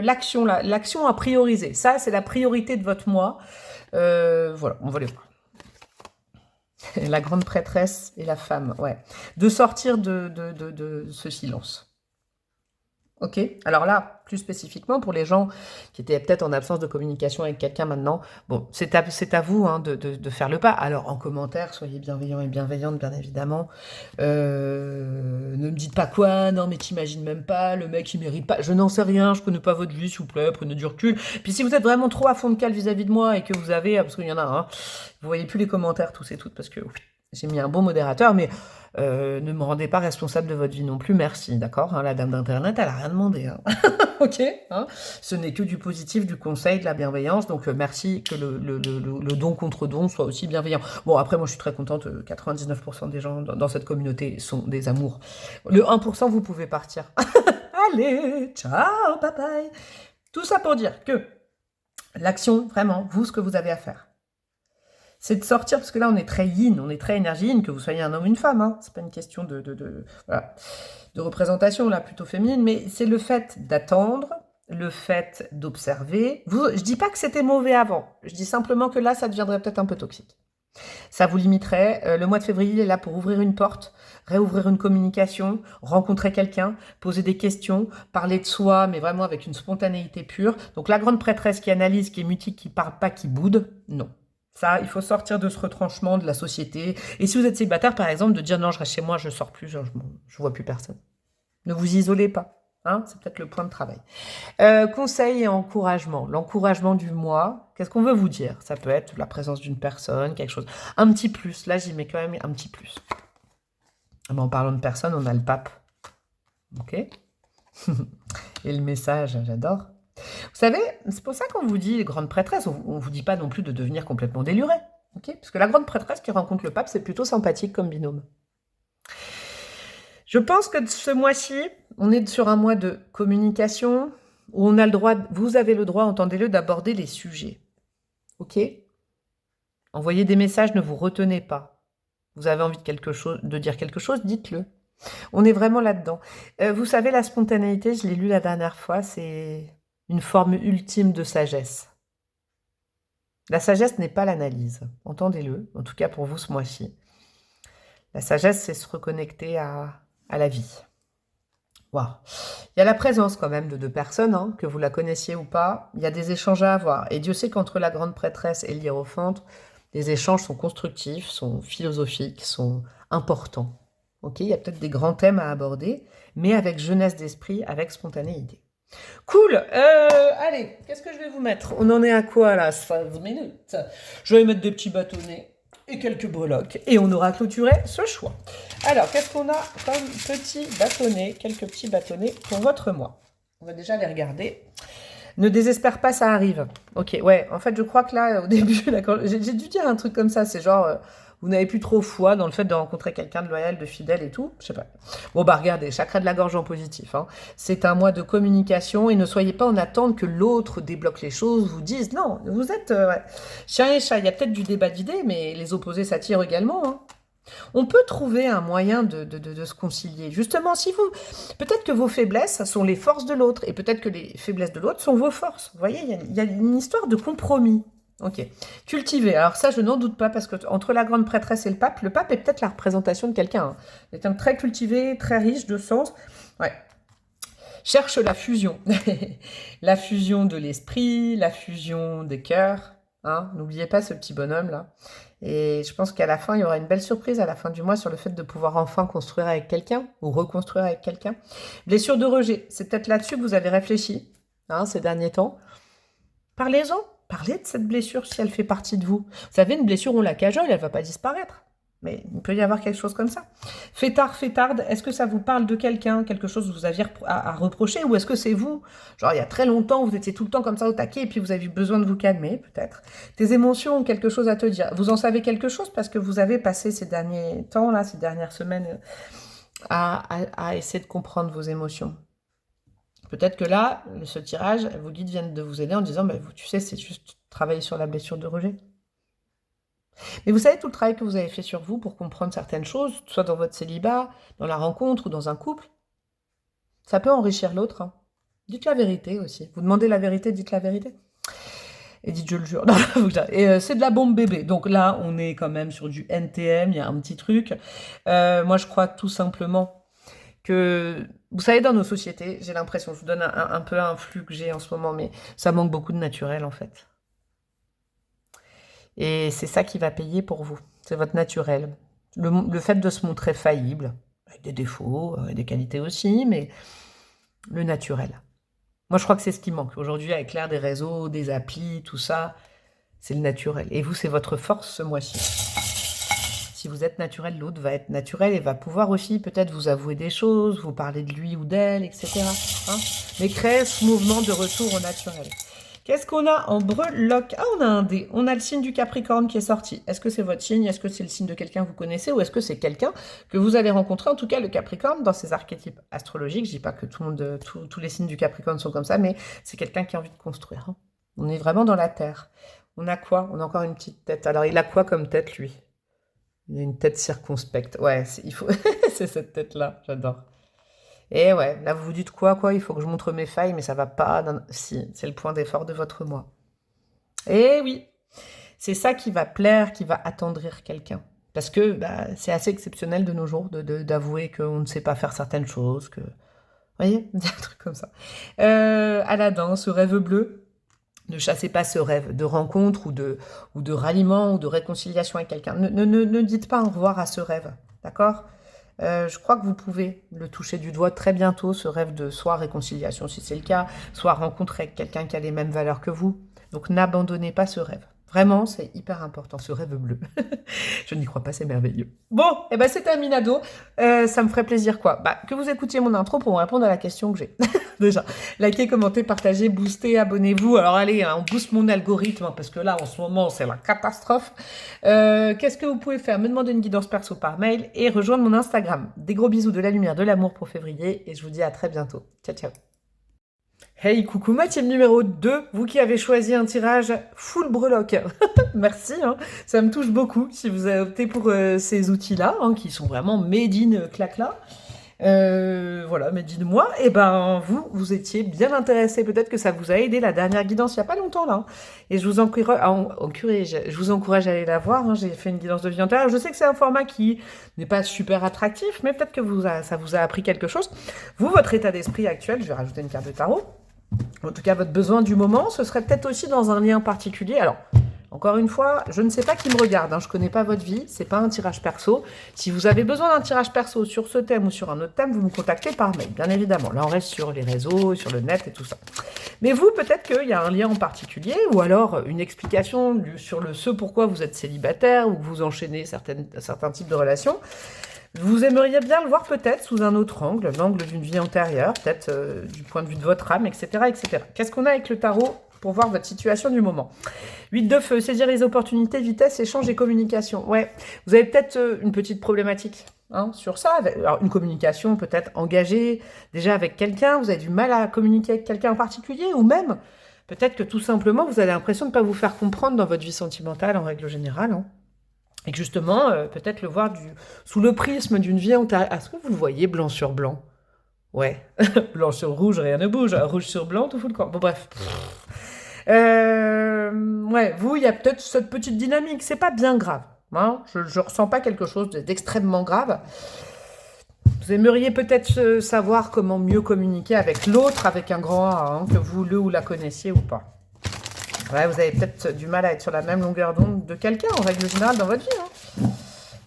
l'action là. L'action à prioriser. Ça, c'est la priorité de votre mois. Voilà, on va les voir. La grande prêtresse et la femme, ouais. De sortir de ce silence. Ok, alors là, plus spécifiquement, pour les gens qui étaient peut-être en absence de communication avec quelqu'un maintenant, bon, c'est à vous de faire le pas. Alors, en commentaire, soyez bienveillants et bienveillantes, bien évidemment. Ne me dites pas quoi, non mais t'imagines même pas, le mec il mérite pas, je n'en sais rien, je connais pas votre vie, s'il vous plaît, prenez du recul. Puis si vous êtes vraiment trop à fond de cale vis-à-vis de moi et que vous avez, parce qu'il y en a, vous voyez plus les commentaires tous et toutes, parce que j'ai mis un bon modérateur, mais ne me rendez pas responsable de votre vie non plus, merci, d'accord, la dame d'internet, elle a rien demandé, ok, ce n'est que du positif, du conseil, de la bienveillance, donc merci que le don contre don soit aussi bienveillant. Bon, après, moi, je suis très contente, 99% des gens dans cette communauté sont des amours. Le 1%, vous pouvez partir. Allez, ciao, bye bye. Tout ça pour dire que l'action, vraiment, vous, ce que vous avez à faire, c'est de sortir, parce que là, on est très yin, on est très énergie yin, que vous soyez un homme ou une femme, c'est pas une question voilà, de représentation, là, plutôt féminine, mais c'est le fait d'attendre, le fait d'observer. Je dis pas que c'était mauvais avant, je dis simplement que là, ça deviendrait peut-être un peu toxique. Ça vous limiterait. Le mois de février est là pour ouvrir une porte, réouvrir une communication, rencontrer quelqu'un, poser des questions, parler de soi, mais vraiment avec une spontanéité pure. Donc la grande prêtresse qui analyse, qui est mutique, qui parle pas, qui boude, non. Ça, il faut sortir de ce retranchement de la société. Et si vous êtes célibataire, par exemple, de dire non, je reste chez moi, je sors plus, je vois plus personne. Ne vous isolez pas. C'est peut-être le point de travail. Conseil et encouragement. L'encouragement du mois, qu'est-ce qu'on veut vous dire? Ça peut être la présence d'une personne, quelque chose. Un petit plus. Là, j'y mets quand même un petit plus. Mais en parlant de personne, on a le pape. Ok. Et le message, j'adore. Vous savez, c'est pour ça qu'on vous dit grande prêtresse, on ne vous dit pas non plus de devenir complètement déluré. Okay, parce que la grande prêtresse qui rencontre le pape, c'est plutôt sympathique comme binôme. Je pense que ce mois-ci, on est sur un mois de communication, où on a le droit, vous avez le droit, entendez-le, d'aborder les sujets. Ok? Envoyez des messages, ne vous retenez pas. Vous avez envie de dire quelque chose, dites-le. On est vraiment là-dedans. Vous savez, la spontanéité, je l'ai lu la dernière fois, c'est une forme ultime de sagesse. La sagesse n'est pas l'analyse, entendez-le, en tout cas pour vous ce mois-ci. La sagesse, c'est se reconnecter à la vie. Wow. Il y a la présence quand même de deux personnes, hein, que vous la connaissiez ou pas. Il y a des échanges à avoir. Et Dieu sait qu'entre la grande prêtresse et l'hiérophante, les échanges sont constructifs, sont philosophiques, sont importants. Okay, il y a peut-être des grands thèmes à aborder, mais avec jeunesse d'esprit, avec spontanéité. Cool. Allez, qu'est-ce que je vais vous mettre? On en est à quoi là? 16 minutes. Je vais mettre des petits bâtonnets et quelques breloques. Et on aura clôturé ce choix. Alors, qu'est-ce qu'on a comme petits bâtonnets? Quelques petits bâtonnets pour votre mois. On va déjà les regarder. Ne désespère pas, ça arrive. Ok, ouais, en fait, je crois que là, au début, j'ai dû dire un truc comme ça. C'est genre, vous n'avez plus trop foi dans le fait de rencontrer quelqu'un de loyal, de fidèle et tout. Je sais pas. Bon, bah regardez, chakra de la gorge en positif. Hein. C'est un mois de communication et ne soyez pas en attente que l'autre débloque les choses, vous dise non, vous êtes ouais. Chien et chat. Il y a peut-être du débat d'idées, mais les opposés s'attirent également. Hein. On peut trouver un moyen de se concilier. Justement, si vous... Peut-être que vos faiblesses sont les forces de l'autre, et peut-être que les faiblesses de l'autre sont vos forces. Vous voyez, il y a une histoire de compromis. Ok. Cultiver. Alors ça, je n'en doute pas, parce que entre la grande prêtresse et le pape est peut-être la représentation de quelqu'un. Hein. Quelqu'un de très cultivé, très riche de sens. Ouais. Cherche la fusion. La fusion de l'esprit, la fusion des cœurs. Hein. N'oubliez pas ce petit bonhomme-là. Et je pense qu'à la fin, il y aura une belle surprise à la fin du mois sur le fait de pouvoir enfin construire avec quelqu'un ou reconstruire avec quelqu'un. Blessure de rejet, c'est peut-être là-dessus que vous avez réfléchi hein, ces derniers temps. Parlez-en, parlez de cette blessure si elle fait partie de vous. Vous savez, une blessure, on la cajole, elle ne va pas disparaître. Mais il peut y avoir quelque chose comme ça. Fêtard, fêtarde, est-ce que ça vous parle de quelqu'un, quelque chose que vous aviez à reprocher, ou est-ce que c'est vous? Genre, il y a très longtemps, vous étiez tout le temps comme ça au taquet, et puis vous avez eu besoin de vous calmer, peut-être. Tes émotions ont quelque chose à te dire. Vous en savez quelque chose parce que vous avez passé ces derniers temps, là, ces dernières semaines, à essayer de comprendre vos émotions. Peut-être que là, ce tirage, vos guides viennent de vous aider en disant, bah, tu sais, c'est juste travailler sur la blessure de rejet. Mais vous savez tout le travail que vous avez fait sur vous pour comprendre certaines choses, soit dans votre célibat, dans la rencontre ou dans un couple, ça peut enrichir l'autre. Hein. Dites la vérité aussi. Vous demandez la vérité, dites la vérité. Et dites je le jure. Et c'est de la bombe bébé. Donc là, on est quand même sur du NTM, il y a un petit truc. Moi, je crois tout simplement que... Vous savez, dans nos sociétés, j'ai l'impression, je vous donne un peu un flux que j'ai en ce moment, mais ça manque beaucoup de naturel en fait. Et c'est ça qui va payer pour vous. C'est votre naturel. Le fait de se montrer faillible, avec des défauts, des qualités aussi, mais le naturel. Moi, je crois que c'est ce qui manque. Aujourd'hui, avec l'ère des réseaux, des applis, tout ça, c'est le naturel. Et vous, c'est votre force ce mois-ci. Si vous êtes naturel, l'autre va être naturel et va pouvoir aussi peut-être vous avouer des choses, vous parler de lui ou d'elle, etc. Hein, mais créer ce mouvement de retour au naturel. Qu'est-ce qu'on a en breloque? Ah, on a un dé. On a le signe du Capricorne qui est sorti. Est-ce que c'est votre signe? Est-ce que c'est le signe de quelqu'un que vous connaissez? Ou est-ce que c'est quelqu'un que vous allez rencontrer? En tout cas, le Capricorne, dans ses archétypes astrologiques, je dis pas que tout le monde, tous les signes du Capricorne sont comme ça, mais c'est quelqu'un qui a envie de construire. Hein. On est vraiment dans la terre. On a quoi? On a encore une petite tête. Alors, il a quoi comme tête, lui? Il a une tête circonspecte. Ouais, il faut... c'est cette tête-là. J'adore. Et ouais, là vous vous dites quoi, il faut que je montre mes failles, mais ça va pas. Si, c'est le point d'effort de votre mois. Et oui, c'est ça qui va plaire, qui va attendrir quelqu'un. Parce que bah, c'est assez exceptionnel de nos jours d'avouer qu'on ne sait pas faire certaines choses, que... Vous voyez, un truc comme ça. Aladdin, ce rêve bleu, ne chassez pas ce rêve de rencontre ou de ralliement ou de réconciliation avec quelqu'un. Ne dites pas au revoir à ce rêve, d'accord ? Je crois que vous pouvez le toucher du doigt très bientôt, ce rêve de soit réconciliation si c'est le cas, soit rencontre avec quelqu'un qui a les mêmes valeurs que vous. Donc n'abandonnez pas ce rêve. Vraiment, c'est hyper important, ce rêve bleu. Je n'y crois pas, c'est merveilleux. Bon, et ben c'est terminado. Ça me ferait plaisir quoi que vous écoutiez mon intro pour me répondre à la question que j'ai. Déjà, likez, commentez, partagez, boostez, abonnez-vous. Alors allez, hein, on booste mon algorithme, hein, parce que là, en ce moment, c'est la catastrophe. Qu'est-ce que vous pouvez faire? Me demander une guidance perso par mail et rejoindre mon Instagram. Des gros bisous, de la lumière, de l'amour pour février, et je vous dis à très bientôt. Ciao, ciao. Hey, coucou ma team numéro 2, vous qui avez choisi un tirage full breloque. Merci, hein, ça me touche beaucoup si vous avez opté pour ces outils-là, hein, qui sont vraiment made in clacla. Voilà, made in moi, et ben vous étiez bien intéressé, peut-être que ça vous a aidé la dernière guidance il n'y a pas longtemps là, hein. Et je vous encourage à aller la voir, hein. J'ai fait une guidance de vie antérieure, je sais que c'est un format qui n'est pas super attractif, mais peut-être que ça vous a appris quelque chose. Vous, votre état d'esprit actuel, je vais rajouter une carte de tarot, en tout cas votre besoin du moment, ce serait peut-être aussi dans un lien particulier. Alors, encore une fois, je ne sais pas qui me regarde, hein, je ne connais pas votre vie, c'est pas un tirage perso. Si vous avez besoin d'un tirage perso sur ce thème ou sur un autre thème, vous me contactez par mail, bien évidemment. Là, on reste sur les réseaux, sur le net et tout ça. Mais vous, peut-être qu'il y a un lien en particulier, ou alors une explication sur ce pourquoi vous êtes célibataire, ou que vous enchaînez certains types de relations. Vous aimeriez bien le voir peut-être sous un autre angle, l'angle d'une vie antérieure, peut-être du point de vue de votre âme, etc. etc. Qu'est-ce qu'on a avec le tarot pour voir votre situation du moment? 8 de feu, saisir les opportunités, vitesse, échange et communication. Ouais, vous avez peut-être une petite problématique sur ça. Alors, une communication peut-être engagée déjà avec quelqu'un, vous avez du mal à communiquer avec quelqu'un en particulier, ou même peut-être que tout simplement vous avez l'impression de ne pas vous faire comprendre dans votre vie sentimentale en règle générale. Hein. Et que justement, peut-être le voir sous le prisme d'une vie antérieure. Est-ce que vous le voyez blanc sur blanc? Ouais. Blanc sur rouge, rien ne bouge. Rouge sur blanc, tout fout le camp. Bon, bref. Ouais, vous, il y a peut-être cette petite dynamique. C'est pas bien grave. Hein, je ressens pas quelque chose d'extrêmement grave. Vous aimeriez peut-être savoir comment mieux communiquer avec l'autre, avec un grand A, hein, que vous le ou la connaissiez ou pas. Ouais, vous avez peut-être du mal à être sur la même longueur d'onde de quelqu'un, en règle générale, dans votre vie. Hein.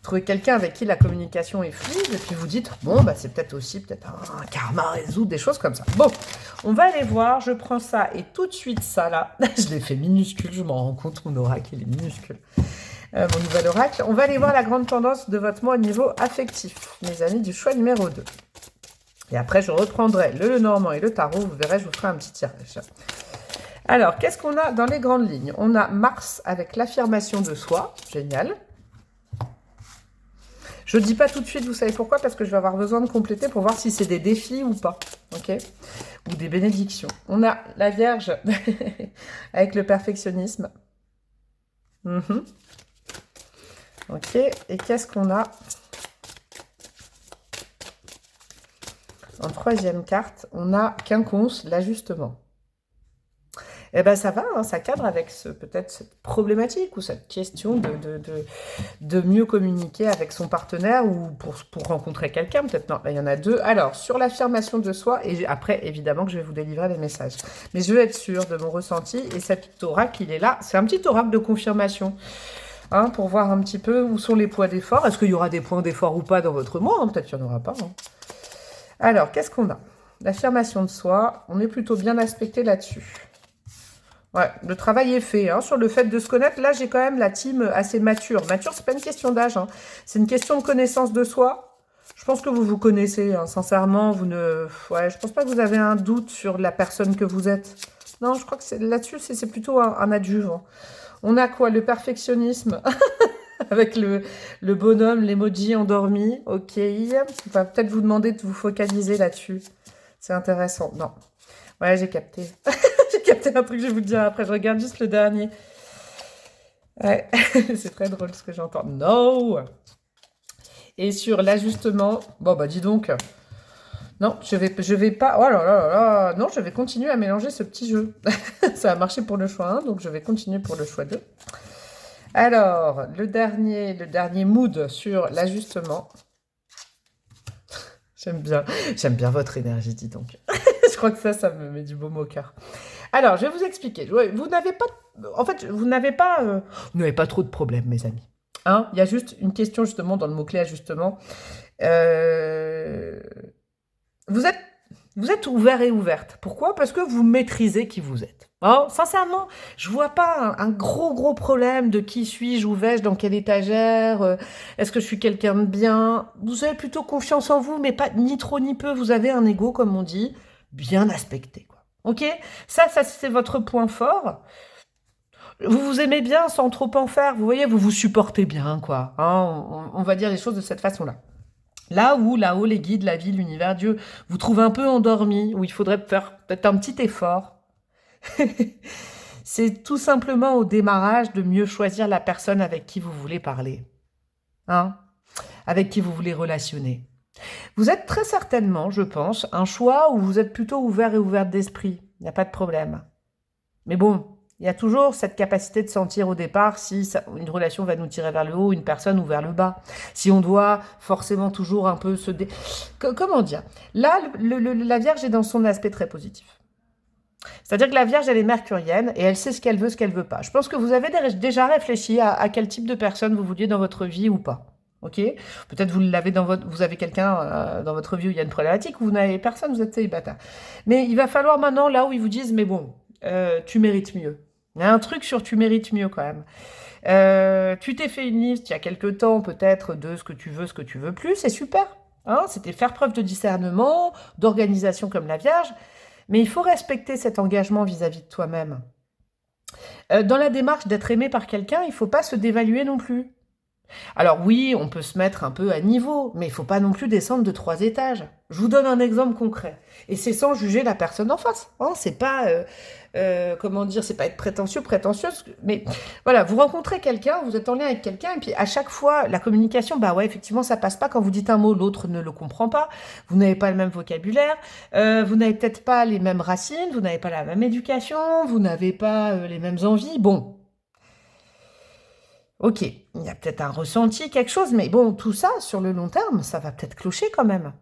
Trouvez quelqu'un avec qui la communication est fluide, et puis vous dites, bon, bah, c'est peut-être aussi un karma à résoudre, des choses comme ça. Bon, on va aller voir, je prends ça, et tout de suite, ça, là, je l'ai fait minuscule, je m'en rends compte, mon oracle, il est minuscule. Mon nouvel oracle. On va aller voir la grande tendance de votre mois au niveau affectif, mes amis, du choix numéro 2. Et après, je reprendrai le Lenormand et le tarot, vous verrez, je vous ferai un petit tirage. Alors, qu'est-ce qu'on a dans les grandes lignes? On a Mars avec l'affirmation de soi. Génial. Je ne dis pas tout de suite, vous savez pourquoi? Parce que je vais avoir besoin de compléter pour voir si c'est des défis ou pas. Ok? Ou des bénédictions. On a la Vierge avec le perfectionnisme. Ok. Et qu'est-ce qu'on a en troisième carte? On a Quinconce, l'ajustement. Eh ben ça va, hein, ça cadre avec peut-être cette problématique ou cette question de mieux communiquer avec son partenaire ou pour rencontrer quelqu'un, peut-être non, là, il y en a deux. Alors, sur l'affirmation de soi, et après, évidemment, que je vais vous délivrer les messages. Mais je veux être sûre de mon ressenti, et cet oracle, il est là. C'est un petit oracle de confirmation, hein, pour voir un petit peu où sont les points d'effort. Est-ce qu'il y aura des points d'effort ou pas dans votre mois, hein? Peut-être qu'il n'y en aura pas. Hein. Alors, qu'est-ce qu'on a? L'affirmation de soi, on est plutôt bien aspecté là-dessus. Ouais, le travail est fait, hein, sur le fait de se connaître. Là, j'ai quand même la team assez mature. Mature, c'est pas une question d'âge, hein. C'est une question de connaissance de soi. Je pense que vous vous connaissez, hein, sincèrement. Ouais, je pense pas que vous avez un doute sur la personne que vous êtes. Non, je crois que là-dessus, c'est plutôt un adjuvant. On a quoi? Le perfectionnisme avec le bonhomme, l'emoji endormi. Ok, on va peut-être vous demander de vous focaliser là-dessus. C'est intéressant. Non. Ouais, j'ai capté. J'ai capté un truc, je vais vous le dire après. Je regarde juste le dernier. Ouais, c'est très drôle ce que j'entends. No! Et sur l'ajustement, bon, bah dis donc. Non, je vais pas... Oh là là là là. Non, je vais continuer à mélanger ce petit jeu. Ça a marché pour le choix 1, donc je vais continuer pour le choix 2. Alors, le dernier mood sur l'ajustement. J'aime bien votre énergie, dis donc. Je crois que ça me met du baume au cœur. Alors, je vais vous expliquer. Vous n'avez pas... En fait, vous n'avez pas trop de problèmes, mes amis. Hein, il y a juste une question, justement, dans le mot-clé ajustement. Vous êtes ouvert et ouverte. Pourquoi? Parce que vous maîtrisez qui vous êtes. Oh, sincèrement, je vois pas un gros problème de qui suis-je, où vais-je, dans quelle étagère, est-ce que je suis quelqu'un de bien. Vous avez plutôt confiance en vous, mais pas ni trop ni peu. Vous avez un ego, comme on dit, bien aspecté, quoi. Ok? Ça c'est votre point fort. Vous vous aimez bien sans trop en faire. Vous voyez, vous vous supportez bien, quoi. Hein, on va dire les choses de cette façon-là. Là où les guides, la vie, l'univers, Dieu, vous trouvent un peu endormi, où il faudrait faire peut-être un petit effort, c'est tout simplement au démarrage de mieux choisir la personne avec qui vous voulez parler, hein, avec qui vous voulez relationner. Vous êtes très certainement, je pense, un choix où vous êtes plutôt ouvert et ouverte d'esprit. Il n'y a pas de problème. Mais bon, il y a toujours cette capacité de sentir au départ si une relation va nous tirer vers le haut, une personne ou vers le bas. Si on doit forcément toujours un peu comment dire? Là, la Vierge est dans son aspect très positif. C'est-à-dire que la Vierge, elle est mercurienne et elle sait ce qu'elle veut pas. Je pense que vous avez déjà réfléchi à quel type de personne vous vouliez dans votre vie ou pas. Ok? Peut-être vous avez quelqu'un dans votre vie où il y a une problématique, ou vous n'avez personne, vous êtes célibataire. Mais il va falloir maintenant, là où ils vous disent, mais bon, tu mérites mieux. Il y a un truc sur tu mérites mieux quand même. Tu t'es fait une liste il y a quelque temps peut-être de ce que tu veux plus, c'est super. Hein, c'était faire preuve de discernement, d'organisation comme la Vierge. Mais il faut respecter cet engagement vis-à-vis de toi-même. Dans la démarche d'être aimé par quelqu'un, il ne faut pas se dévaluer non plus. Alors oui, on peut se mettre un peu à niveau, mais il ne faut pas non plus descendre de 3 étages. Je vous donne un exemple concret. Et c'est sans juger la personne en face. Hein, c'est pas, comment dire, c'est pas être prétentieuse. Mais voilà, vous rencontrez quelqu'un, vous êtes en lien avec quelqu'un, et puis à chaque fois, la communication, bah ouais, effectivement, ça passe pas. Quand vous dites un mot, l'autre ne le comprend pas. Vous n'avez pas le même vocabulaire. Vous n'avez peut-être pas les mêmes racines. Vous n'avez pas la même éducation. Vous n'avez pas les mêmes envies. Bon. Ok, il y a peut-être un ressenti, quelque chose, mais bon, tout ça, sur le long terme, ça va peut-être clocher quand même.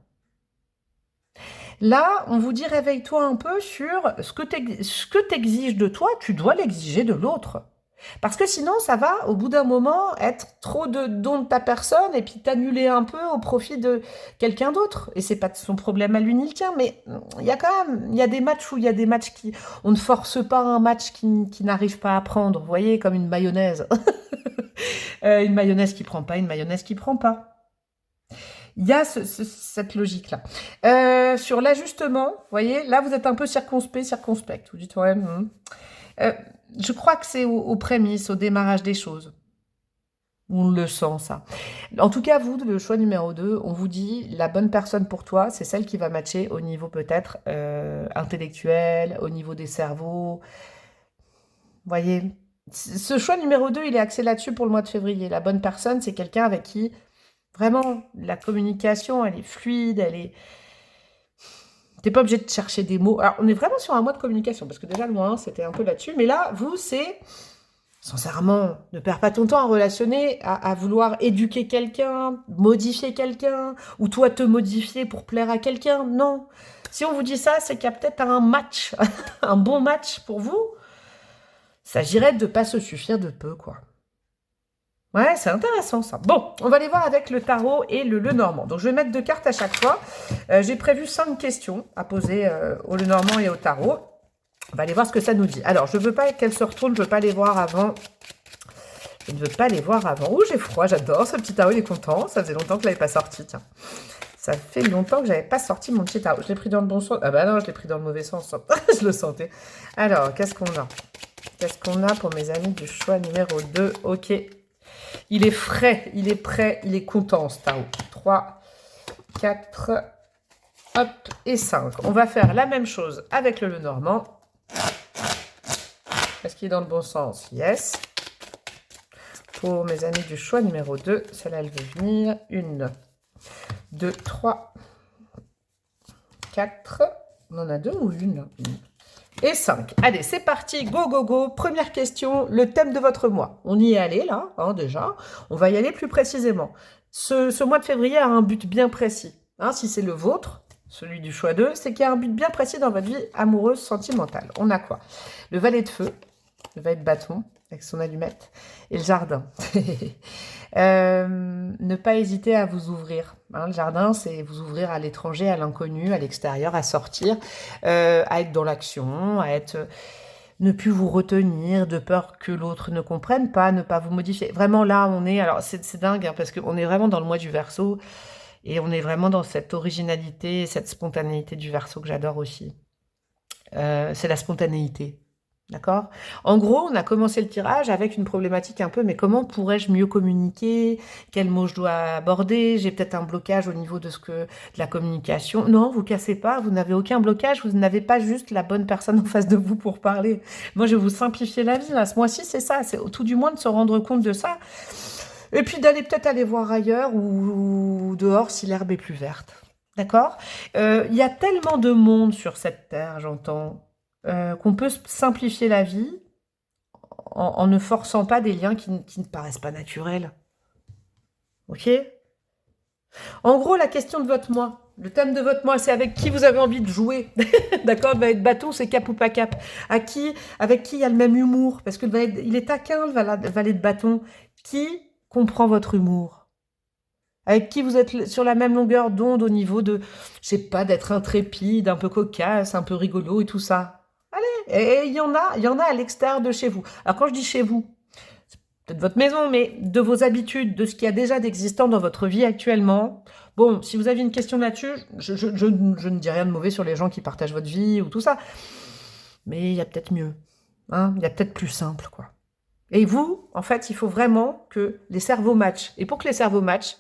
Là, on vous dit réveille-toi un peu sur ce que t'exiges de toi, tu dois l'exiger de l'autre. Parce que sinon, ça va, au bout d'un moment, être trop de dons de ta personne et puis t'annuler un peu au profit de quelqu'un d'autre. Et c'est pas son problème à lui ni le tien, mais il y a quand même, il y a des matchs où il y a des matchs qui, on ne force pas un match qui n'arrive pas à prendre. Vous voyez, comme une mayonnaise. Une mayonnaise qui prend pas, une mayonnaise qui prend pas. Il y a cette logique-là. Sur l'ajustement, vous voyez, là, vous êtes un peu circonspect. Vous dites, ouais, je crois que c'est aux prémices, au démarrage des choses. On le sent, ça. En tout cas, vous, le choix numéro 2, on vous dit, la bonne personne pour toi, c'est celle qui va matcher au niveau peut-être intellectuel, au niveau des cerveaux. Vous voyez, ce choix numéro 2, il est axé là-dessus pour le mois de février. La bonne personne, c'est quelqu'un avec qui, vraiment, la communication, elle est fluide, elle est... T'es pas obligé de chercher des mots. Alors, on est vraiment sur un mois de communication, parce que déjà, le mois 1, c'était un peu là-dessus. Mais là, vous, c'est... Sincèrement, ne perds pas ton temps à relationner, à vouloir éduquer quelqu'un, modifier quelqu'un, ou toi te modifier pour plaire à quelqu'un. Non. Si on vous dit ça, c'est qu'il y a peut-être un match, un bon match pour vous. Il s'agirait de ne pas se suffire de peu, quoi. Ouais, c'est intéressant ça. Bon, on va aller voir avec le tarot et le Lenormand. Donc, je vais mettre 2 cartes à chaque fois. J'ai prévu 5 questions à poser au Lenormand et au tarot. On va aller voir ce que ça nous dit. Alors, je ne veux pas qu'elles se retournent, je ne veux pas les voir avant. Je ne veux pas les voir avant. Ouh, j'ai froid, j'adore ce petit tarot, il est content. Ça faisait longtemps que je ne l'avais pas sorti, tiens. Ça fait longtemps que je n'avais pas sorti mon petit tarot. Je l'ai pris dans le bon sens. Ah bah non, je l'ai pris dans le mauvais sens. Je le sentais. Alors, qu'est-ce qu'on a? Qu'est-ce qu'on a pour mes amis du choix numéro 2? Ok. Il est frais, il est prêt, il est content, ce tarot. 3, 4, hop, et 5. On va faire la même chose avec le Lenormand. Est-ce qu'il est dans le bon sens? Yes. Pour mes amis du choix numéro 2, celle-là, elle veut venir. 1, 2, 3, 4. On en a 2 ou une? Et 5. Allez, c'est parti, go, go, go. Première question, le thème de votre mois. On y est allé, là, hein, déjà. On va y aller plus précisément. Ce mois de février a un but bien précis. Hein, si c'est le vôtre, celui du choix 2, c'est qu'il y a un but bien précis dans votre vie amoureuse, sentimentale. On a quoi? Le valet de feu, le valet de bâton, avec son allumette, et le jardin. Ne pas hésiter à vous ouvrir. Hein, le jardin, c'est vous ouvrir à l'étranger, à l'inconnu, à l'extérieur, à sortir, à être dans l'action, à être... ne plus vous retenir de peur que l'autre ne comprenne pas, ne pas vous modifier. Vraiment là, on est... Alors, c'est dingue, hein, parce qu'on est vraiment dans le mois du Verseau, et on est vraiment dans cette originalité, cette spontanéité du Verseau que j'adore aussi. C'est la spontanéité. D'accord? En gros, on a commencé le tirage avec une problématique un peu, mais comment pourrais-je mieux communiquer? Quels mots je dois aborder? J'ai peut-être un blocage au niveau de la communication. Non, vous cassez pas, vous n'avez aucun blocage, vous n'avez pas juste la bonne personne en face de vous pour parler. Moi, je vais vous simplifier la vie, là. Ce mois-ci, c'est ça, c'est tout du moins de se rendre compte de ça. Et puis d'aller peut-être aller voir ailleurs ou dehors si l'herbe est plus verte. D'accord? Il y a tellement de monde sur cette terre, j'entends, qu'on peut simplifier la vie en ne forçant pas des liens qui ne paraissent pas naturels. Ok? En gros, la question de votre mois, le thème de votre mois, c'est avec qui vous avez envie de jouer. D'accord? Le valet de bâton, c'est cap ou pas cap. Avec qui il y a le même humour? Parce que il est taquin, le valet de bâton. Qui comprend votre humour? Avec qui vous êtes sur la même longueur d'onde au niveau de, je sais pas, d'être intrépide, un peu cocasse, un peu rigolo et tout ça. Allez, et il y en a à l'extérieur de chez vous. Alors quand je dis chez vous, c'est peut-être votre maison, mais de vos habitudes, de ce qu'il y a déjà d'existant dans votre vie actuellement. Bon, si vous avez une question là-dessus, je ne dis rien de mauvais sur les gens qui partagent votre vie ou tout ça. Mais il y a peut-être mieux. Hein, il y a peut-être plus simple, quoi. Et vous, en fait, il faut vraiment que les cerveaux matchent. Et pour que les cerveaux matchent,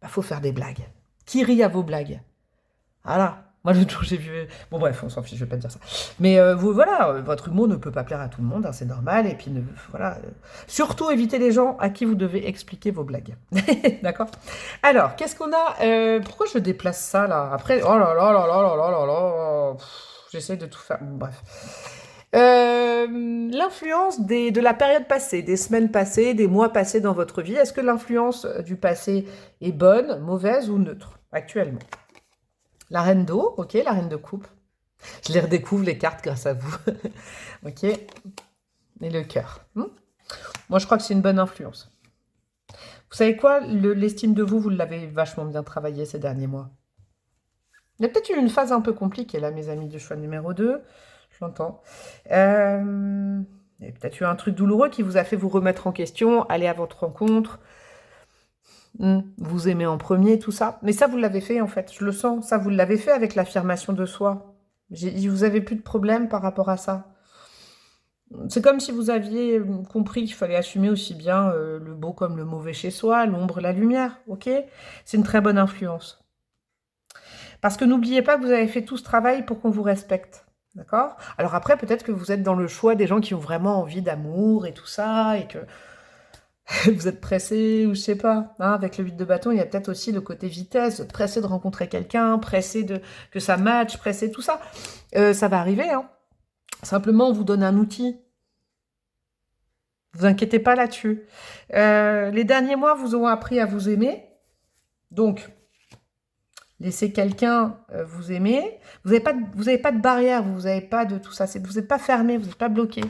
faut faire des blagues. Qui rit à vos blagues? Voilà. Moi, le jour, j'ai vu... Bon, bref, on s'en fiche, je vais pas te dire ça. Mais vous, voilà, votre humour ne peut pas plaire à tout le monde, hein, c'est normal. Et puis, voilà. Surtout, évitez les gens à qui vous devez expliquer vos blagues. D'accord? Alors, qu'est-ce qu'on a pourquoi je déplace ça, là? Après, oh là là là là là là là là. J'essaie de tout faire. Bon, bref. L'influence de la période passée, des semaines passées, des mois passés dans votre vie. Est-ce que l'influence du passé est bonne, mauvaise ou neutre actuellement? La reine d'eau, ok, la reine de coupe. Je les redécouvre les cartes grâce à vous. Ok. Et le cœur. Moi, je crois que c'est une bonne influence. Vous savez quoi? L'estime de vous, vous l'avez vachement bien travaillé ces derniers mois. Il y a peut-être eu une phase un peu compliquée là, mes amis du choix numéro 2. Je l'entends. Il y a peut-être eu un truc douloureux qui vous a fait vous remettre en question, aller à votre rencontre, vous aimer en premier, tout ça. Mais ça, vous l'avez fait en fait, je le sens. Ça, vous l'avez fait avec l'affirmation de soi. Vous avez plus de problème par rapport à ça. C'est comme si vous aviez compris qu'il fallait assumer aussi bien le beau comme le mauvais chez soi, l'ombre, la lumière, ok? C'est une très bonne influence. Parce que n'oubliez pas que vous avez fait tout ce travail pour qu'on vous respecte. D'accord? Alors après, peut-être que vous êtes dans le choix des gens qui ont vraiment envie d'amour et tout ça, et que vous êtes pressé, ou je sais pas. Hein, avec le 8 de bâton, il y a peut-être aussi le côté vitesse, pressé de rencontrer quelqu'un, pressé que ça matche, pressé tout ça. Ça va arriver. Hein. Simplement, on vous donne un outil. Vous inquiétez pas là-dessus. Les derniers mois vous ont appris à vous aimer. Donc, laissez quelqu'un vous aimer. Vous n'avez pas de barrière, vous n'avez pas de tout ça. Vous n'êtes pas fermé, vous n'êtes pas bloqué.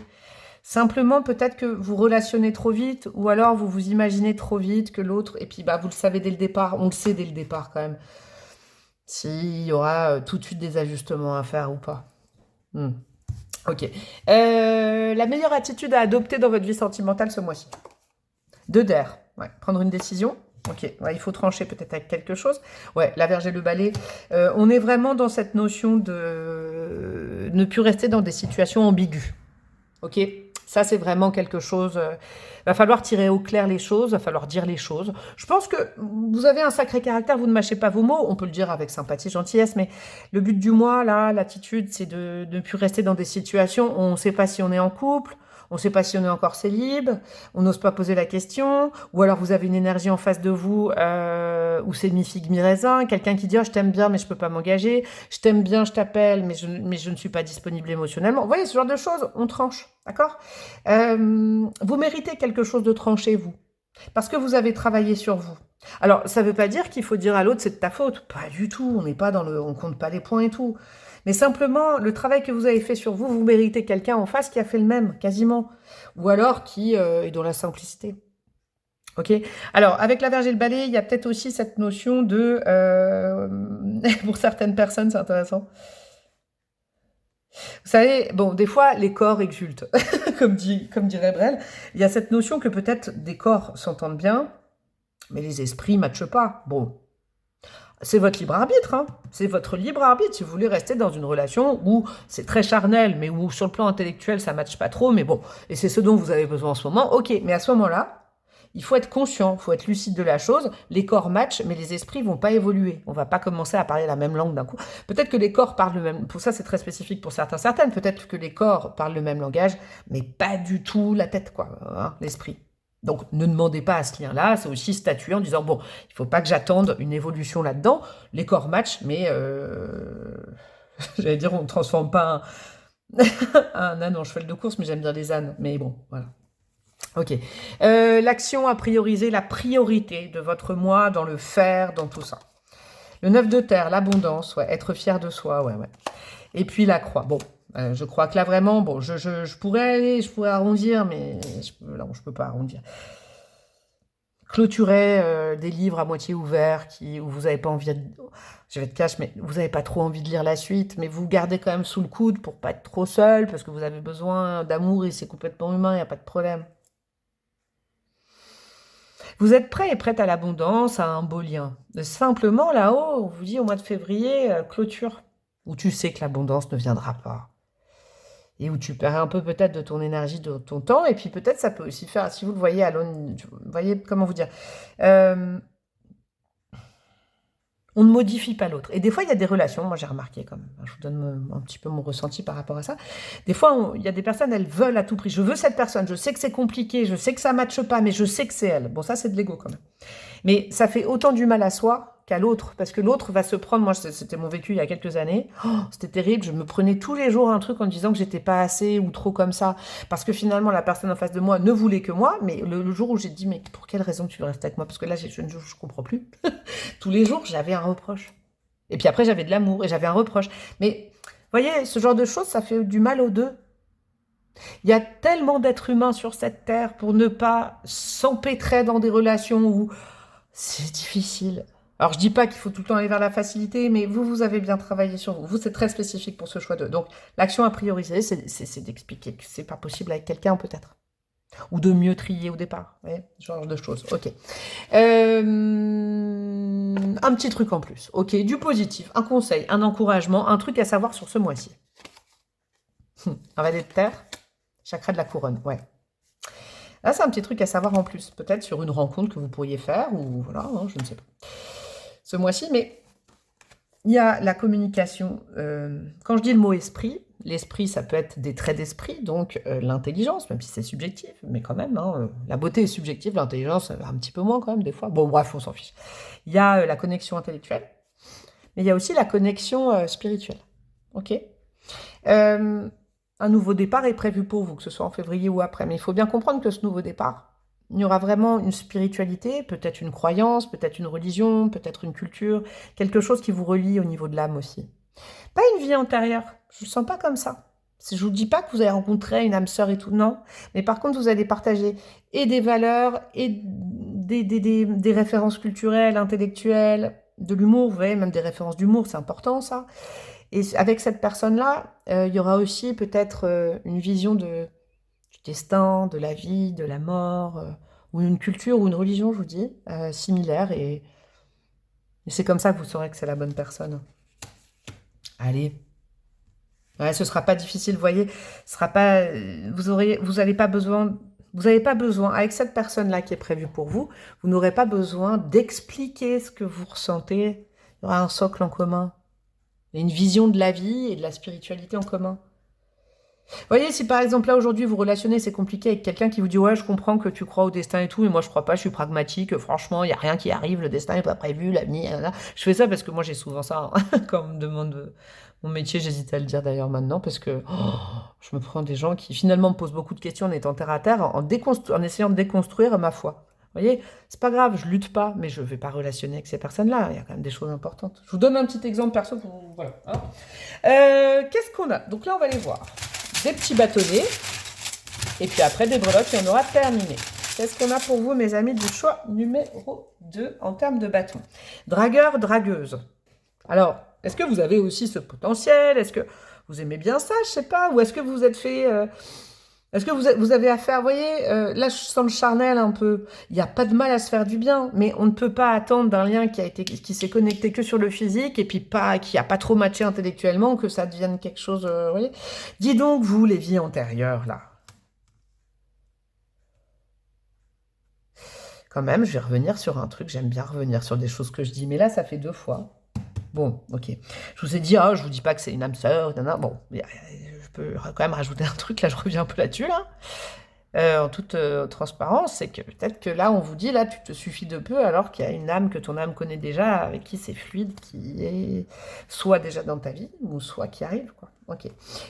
Simplement, peut-être que vous relationnez trop vite ou alors vous vous imaginez trop vite que l'autre... Et puis, vous le savez dès le départ. On le sait dès le départ quand même. S'il y aura tout de suite des ajustements à faire ou pas. Ok. La meilleure attitude à adopter dans votre vie sentimentale ce mois-ci. 2 d'air. Ouais. Prendre une décision. Ok. Ouais, il faut trancher peut-être avec quelque chose. Ouais, la Vierge et le Balai. On est vraiment dans cette notion de ne plus rester dans des situations ambiguës. Ok. Ça, c'est vraiment quelque chose... va falloir tirer au clair les choses, va falloir dire les choses. Je pense que vous avez un sacré caractère, vous ne mâchez pas vos mots, on peut le dire avec sympathie, gentillesse, mais le but du mois, là, l'attitude, c'est de ne plus rester dans des situations où on ne sait pas si on est en couple, on ne sait pas si on est encore célib, on n'ose pas poser la question, ou alors vous avez une énergie en face de vous où c'est mi-figue, mi-raisin, quelqu'un qui dit « Oh, je t'aime bien, mais je ne peux pas m'engager. Je t'aime bien, je t'appelle, mais je ne suis pas disponible émotionnellement. » Vous voyez, ce genre de choses, on tranche, d'accord? Vous méritez quelque chose de tranché, vous, parce que vous avez travaillé sur vous. Alors, ça ne veut pas dire qu'il faut dire à l'autre « c'est de ta faute ». Pas du tout, on n'est pas on compte pas les points et tout. Mais simplement, le travail que vous avez fait sur vous, vous méritez quelqu'un en face qui a fait le même, quasiment. Ou alors qui est dans la simplicité. Ok. Alors, avec la Vierge et le Balai, il y a peut-être aussi cette notion de... pour certaines personnes, c'est intéressant. Vous savez, bon, des fois, les corps exultent, comme dirait Brel. Il y a cette notion que peut-être des corps s'entendent bien, mais les esprits ne matchent pas. Bon. c'est votre libre arbitre, hein. C'est votre libre arbitre. Si vous voulez rester dans une relation où c'est très charnel, mais où sur le plan intellectuel, ça ne matche pas trop, mais bon, et c'est ce dont vous avez besoin en ce moment, ok. Mais à ce moment-là, il faut être conscient, il faut être lucide de la chose. Les corps matchent, mais les esprits vont pas évoluer. On va pas commencer à parler la même langue d'un coup. Peut-être que les corps parlent le même... Pour ça, c'est très spécifique pour certains, certaines. Peut-être que les corps parlent le même langage, mais pas du tout la tête, quoi, hein, l'esprit. Donc, ne demandez pas à ce lien-là. C'est aussi statuer en disant, bon, il faut pas que j'attende une évolution là-dedans. Les corps matchent, mais... J'allais dire, on ne transforme pas un âne en cheval de course, mais j'aime bien les ânes. Mais bon, voilà. Ok. L'action à prioriser, la priorité de votre moi dans le faire, dans tout ça. Le 9 de terre, l'abondance, ouais, être fier de soi, ouais, ouais. Et puis la croix. Bon, je crois que là vraiment, bon, je pourrais aller, je pourrais arrondir, mais non, je peux pas arrondir. Clôturer des livres à moitié ouverts où vous n'avez pas envie de... Je vais être cash, mais vous n'avez pas trop envie de lire la suite, mais vous gardez quand même sous le coude pour pas être trop seul, parce que vous avez besoin d'amour et c'est complètement humain, il n'y a pas de problème. Vous êtes prêt et prête à l'abondance, à un beau lien. Simplement, là-haut, on vous dit au mois de février, clôture, où tu sais que l'abondance ne viendra pas. Et où tu perds un peu peut-être de ton énergie, de ton temps, et puis peut-être ça peut aussi faire, si vous le voyez vous voyez, comment vous dire, on ne modifie pas l'autre. Et des fois, il y a des relations, moi j'ai remarqué quand même, je vous donne un petit peu mon ressenti par rapport à ça. Des fois, il y a des personnes, elles veulent à tout prix. Je veux cette personne, je sais que c'est compliqué, je sais que ça ne matche pas, mais je sais que c'est elle. Bon, ça, c'est de l'ego quand même. Mais ça fait autant du mal à soi qu'à l'autre, parce que l'autre va se prendre, moi c'était mon vécu il y a quelques années, c'était terrible, je me prenais tous les jours un truc en disant que j'étais pas assez ou trop comme ça, parce que finalement la personne en face de moi ne voulait que moi, mais le jour où j'ai dit mais pour quelle raison tu veux rester avec moi, parce que là je comprends plus, tous les jours j'avais un reproche, et puis après j'avais de l'amour et j'avais un reproche, mais vous voyez, ce genre de choses ça fait du mal aux deux. Il y a tellement d'êtres humains sur cette terre pour ne pas s'empêtrer dans des relations où c'est difficile. Alors, je dis pas qu'il faut tout le temps aller vers la facilité, mais vous avez bien travaillé sur vous. Vous, c'est très spécifique pour ce choix de. Donc, l'action à prioriser, c'est d'expliquer que c'est pas possible avec quelqu'un, peut-être. Ou de mieux trier au départ. Vous voyez, ce genre de choses. Ok. Un petit truc en plus. Ok, du positif, un conseil, un encouragement, un truc à savoir sur ce mois-ci. Un valet de terre, chakra de la couronne, ouais. Là, c'est un petit truc à savoir en plus. Peut-être sur une rencontre que vous pourriez faire, ou voilà, hein, je ne sais pas. Ce mois-ci, mais il y a la communication. Quand je dis le mot esprit, l'esprit, ça peut être des traits d'esprit, donc l'intelligence, même si c'est subjectif, mais quand même, hein, la beauté est subjective, l'intelligence, un petit peu moins quand même, des fois. Bon, bref, on s'en fiche. Il y a la connexion intellectuelle, mais il y a aussi la connexion spirituelle. Ok. Un nouveau départ est prévu pour vous, que ce soit en février ou après, mais il faut bien comprendre que ce nouveau départ, il y aura vraiment une spiritualité, peut-être une croyance, peut-être une religion, peut-être une culture, quelque chose qui vous relie au niveau de l'âme aussi. Pas une vie antérieure, je ne le sens pas comme ça. Je ne vous dis pas que vous allez rencontrer une âme sœur et tout, non. Mais par contre, vous allez partager et des valeurs, et des références culturelles, intellectuelles, de l'humour, vous voyez, même des références d'humour, c'est important ça. Et avec cette personne-là, il y aura aussi peut-être une vision du destin, de la vie, de la mort, ou une culture ou une religion, je vous dis, similaire. Et c'est comme ça que vous saurez que c'est la bonne personne. Allez. Ouais, ce sera pas difficile, vous voyez. Ce sera pas, vous n'avez pas besoin, avec cette personne-là qui est prévue pour vous, vous n'aurez pas besoin d'expliquer ce que vous ressentez. Il y aura un socle en commun. Il y a une vision de la vie et de la spiritualité en commun. Vous voyez, si par exemple là aujourd'hui vous relationnez, c'est compliqué avec quelqu'un qui vous dit ouais je comprends que tu crois au destin et tout, mais moi je crois pas, je suis pragmatique, franchement il n'y a rien qui arrive, le destin n'est pas prévu, l'avenir, je fais ça parce que moi j'ai souvent ça, hein. Quand on me demande mon métier, j'hésite à le dire d'ailleurs maintenant parce que je me prends des gens qui finalement me posent beaucoup de questions en étant terre à terre, en essayant de déconstruire ma foi. Vous voyez, c'est pas grave, je lutte pas, mais je vais pas relationner avec ces personnes-là. Il y a quand même des choses importantes. Je vous donne un petit exemple perso pour voilà. Hein. Qu'est-ce qu'on a? Donc là, on va les voir. Des petits bâtonnets, et puis après des breloques, et on aura terminé. Qu'est-ce qu'on a pour vous, mes amis, du choix numéro 2 en termes de bâton? Dragueur, dragueuse. Alors, est-ce que vous avez aussi ce potentiel? Est-ce que vous aimez bien ça? Je sais pas. Ou est-ce que vous êtes fait Est-ce que vous avez affaire, vous voyez, là je sens le charnel un peu. Il n'y a pas de mal à se faire du bien, mais on ne peut pas attendre d'un lien qui s'est connecté que sur le physique et puis pas, qui a pas trop matché intellectuellement que ça devienne quelque chose, vous voyez. Dis donc, vous, les vies antérieures, là. Quand même, je vais revenir sur un truc, j'aime bien revenir sur des choses que je dis, mais là, ça fait 2 fois. Bon, ok. Je vous ai dit, je vous dis pas que c'est une âme sœur, bon, je peux quand même rajouter un truc, là, je reviens un peu là-dessus, là. En toute transparence, c'est que peut-être que là, on vous dit, là, tu te suffis de peu, alors qu'il y a une âme que ton âme connaît déjà, avec qui c'est fluide, qui est soit déjà dans ta vie, ou soit qui arrive, quoi. Ok.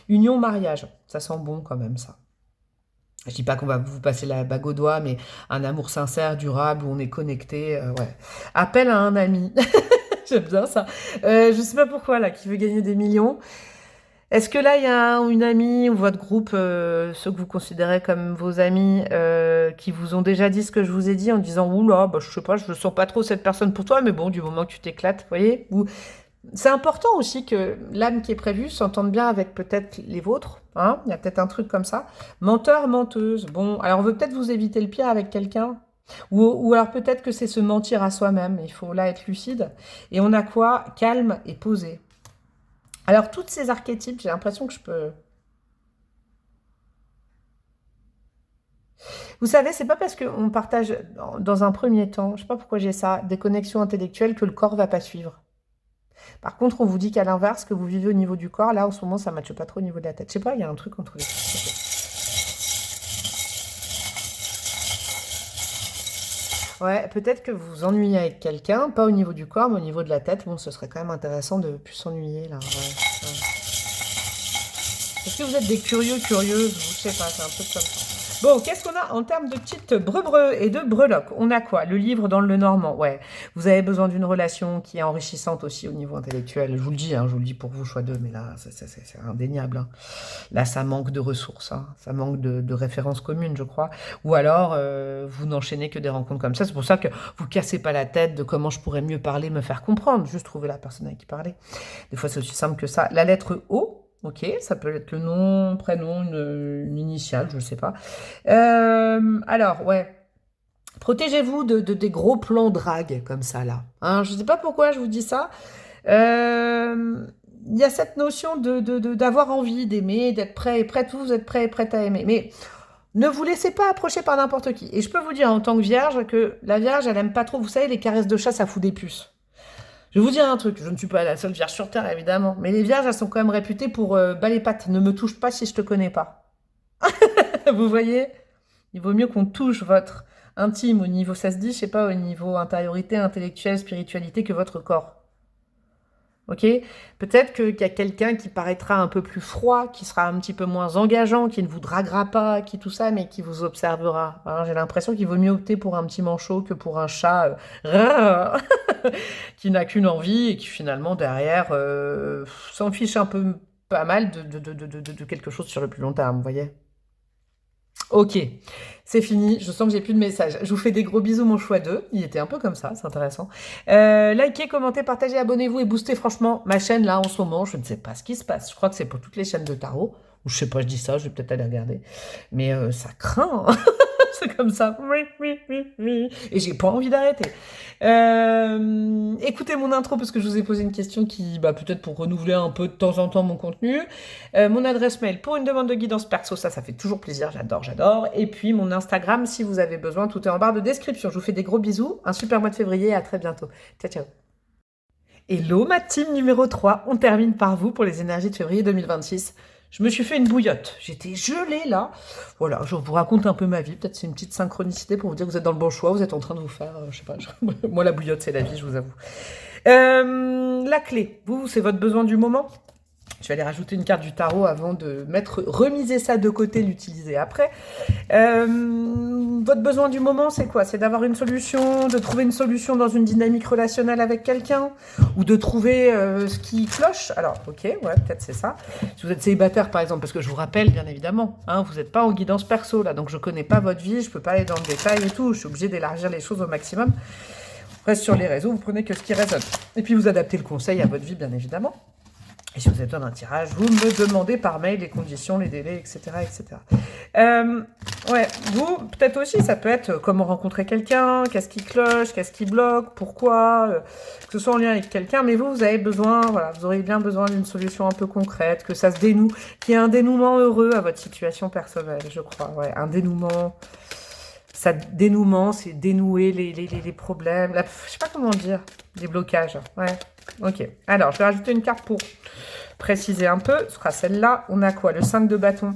Union, mariage, ça sent bon quand même, ça. Je dis pas qu'on va vous passer la bague au doigt, mais un amour sincère, durable, où on est connecté, ouais. Appel à un ami. J'aime bien ça. Je sais pas pourquoi, là, qui veut gagner des millions. Est-ce que là, il y a une amie ou votre groupe, ceux que vous considérez comme vos amis, qui vous ont déjà dit ce que je vous ai dit en disant oula, bah, je sais pas, je ne sens pas trop cette personne pour toi, mais bon, du moment que tu t'éclates, vous voyez. C'est important aussi que l'âme qui est prévue s'entende bien avec peut-être les vôtres. Hein, il y a peut-être un truc comme ça. Menteur, menteuse. Bon, alors on veut peut-être vous éviter le pire avec quelqu'un. Ou alors peut-être que c'est se mentir à soi-même. Il faut là être lucide. Et on a quoi? Calme et posé. Alors, toutes ces archétypes, j'ai l'impression que je peux... Vous savez, c'est pas parce qu'on partage dans un premier temps, je sais pas pourquoi j'ai ça, des connexions intellectuelles que le corps va pas suivre. Par contre, on vous dit qu'à l'inverse, que vous vivez au niveau du corps, là, en ce moment, ça ne matche pas trop au niveau de la tête. Je sais pas, il y a un truc entre les deux. Ouais, peut-être que vous vous ennuyez avec quelqu'un, pas au niveau du corps, mais au niveau de la tête. Bon, ce serait quand même intéressant de plus s'ennuyer, là. Ouais. Est-ce que vous êtes des curieuses? Je sais pas, c'est un truc comme ça. Bon, qu'est-ce qu'on a en termes de petites brebreux et de breloques? On a quoi? Le livre dans le Normand. Ouais, vous avez besoin d'une relation qui est enrichissante aussi au niveau intellectuel. Je vous le dis, hein, je vous le dis pour vous, choix 2, mais là, c'est indéniable. Hein. Là, ça manque de ressources, hein. Ça manque de références communes, je crois. Ou alors, vous n'enchaînez que des rencontres comme ça. C'est pour ça que vous cassez pas la tête de comment je pourrais mieux parler, me faire comprendre. Juste trouver la personne avec qui parler. Des fois, c'est aussi simple que ça. La lettre O. Ok, ça peut être le nom, prénom, une initiale, je ne sais pas. Alors, ouais. Protégez-vous des gros plans drague comme ça, là. Hein, je ne sais pas pourquoi je vous dis ça. Il y a cette notion d'avoir envie d'aimer, d'être prêt et prête, vous êtes prêt et prête à aimer. Mais ne vous laissez pas approcher par n'importe qui. Et je peux vous dire en tant que vierge que la vierge, elle aime pas trop, vous savez, les caresses de chat, ça fout des puces. Je vais vous dire un truc, je ne suis pas la seule vierge sur Terre, évidemment, mais les vierges, elles sont quand même réputées pour bas les pattes. Ne me touche pas si je te connais pas. Vous voyez? Il vaut mieux qu'on touche votre intime au niveau, ça se dit, je sais pas, au niveau intériorité, intellectuelle, spiritualité, que votre corps. Ok? Peut-être qu'il y a quelqu'un qui paraîtra un peu plus froid, qui sera un petit peu moins engageant, qui ne vous draguera pas, qui tout ça, mais qui vous observera. Hein, j'ai l'impression qu'il vaut mieux opter pour un petit manchot que pour un chat qui n'a qu'une envie et qui finalement derrière s'en fiche un peu pas mal de quelque chose sur le plus long terme, vous voyez? Ok, c'est fini. Je sens que j'ai plus de messages. Je vous fais des gros bisous, mon choix 2. Il était un peu comme ça, c'est intéressant. Likez, commentez, partagez, abonnez-vous et boostez franchement ma chaîne là en ce moment. Je ne sais pas ce qui se passe. Je crois que c'est pour toutes les chaînes de tarot. Ou je sais pas, je dis ça, je vais peut-être aller regarder. Mais ça craint. Hein. C'est comme ça. Et j'ai pas envie d'arrêter. Écoutez mon intro parce que je vous ai posé une question qui, peut-être pour renouveler un peu de temps en temps mon contenu. Mon adresse mail pour une demande de guidance perso, ça fait toujours plaisir, j'adore. Et puis mon Instagram, si vous avez besoin, tout est en barre de description. Je vous fais des gros bisous, un super mois de février et à très bientôt. Ciao. Hello ma team numéro 3, on termine par vous pour les énergies de février 2026. Je me suis fait une bouillotte. J'étais gelée là. Voilà, je vous raconte un peu ma vie. Peut-être c'est une petite synchronicité pour vous dire que vous êtes dans le bon choix. Vous êtes en train de vous faire, je sais pas. Moi, la bouillotte, c'est la vie, je vous avoue. La clé, vous, c'est votre besoin du moment. Je vais aller rajouter une carte du tarot avant de remiser ça de côté, l'utiliser après. Votre besoin du moment, c'est quoi? C'est d'avoir une solution, de trouver une solution dans une dynamique relationnelle avec quelqu'un, ou de trouver ce qui cloche. Alors, ok, ouais, peut-être c'est ça. Si vous êtes célibataire, par exemple, parce que je vous rappelle, bien évidemment, hein, vous n'êtes pas en guidance perso, là, donc je connais pas votre vie, je peux pas aller dans le détail et tout, je suis obligée d'élargir les choses au maximum. Reste sur les réseaux, vous prenez que ce qui résonne. Et puis vous adaptez le conseil à votre vie, bien évidemment. Et si vous avez besoin d'un tirage, vous me demandez par mail les conditions, les délais, etc. etc. Ouais, vous, peut-être aussi, ça peut être comment rencontrer quelqu'un, qu'est-ce qui cloche, qu'est-ce qui bloque, pourquoi, que ce soit en lien avec quelqu'un, mais vous avez besoin, voilà, vous aurez bien besoin d'une solution un peu concrète, que ça se dénoue, qu'il y ait un dénouement heureux à votre situation personnelle, je crois, ouais, un dénouement, ça, dénouement, c'est dénouer les problèmes, je sais pas comment dire, les blocages, ouais, ok. Alors, je vais rajouter une carte pour préciser un peu, ce sera celle-là, on a quoi? Le 5 de bâton.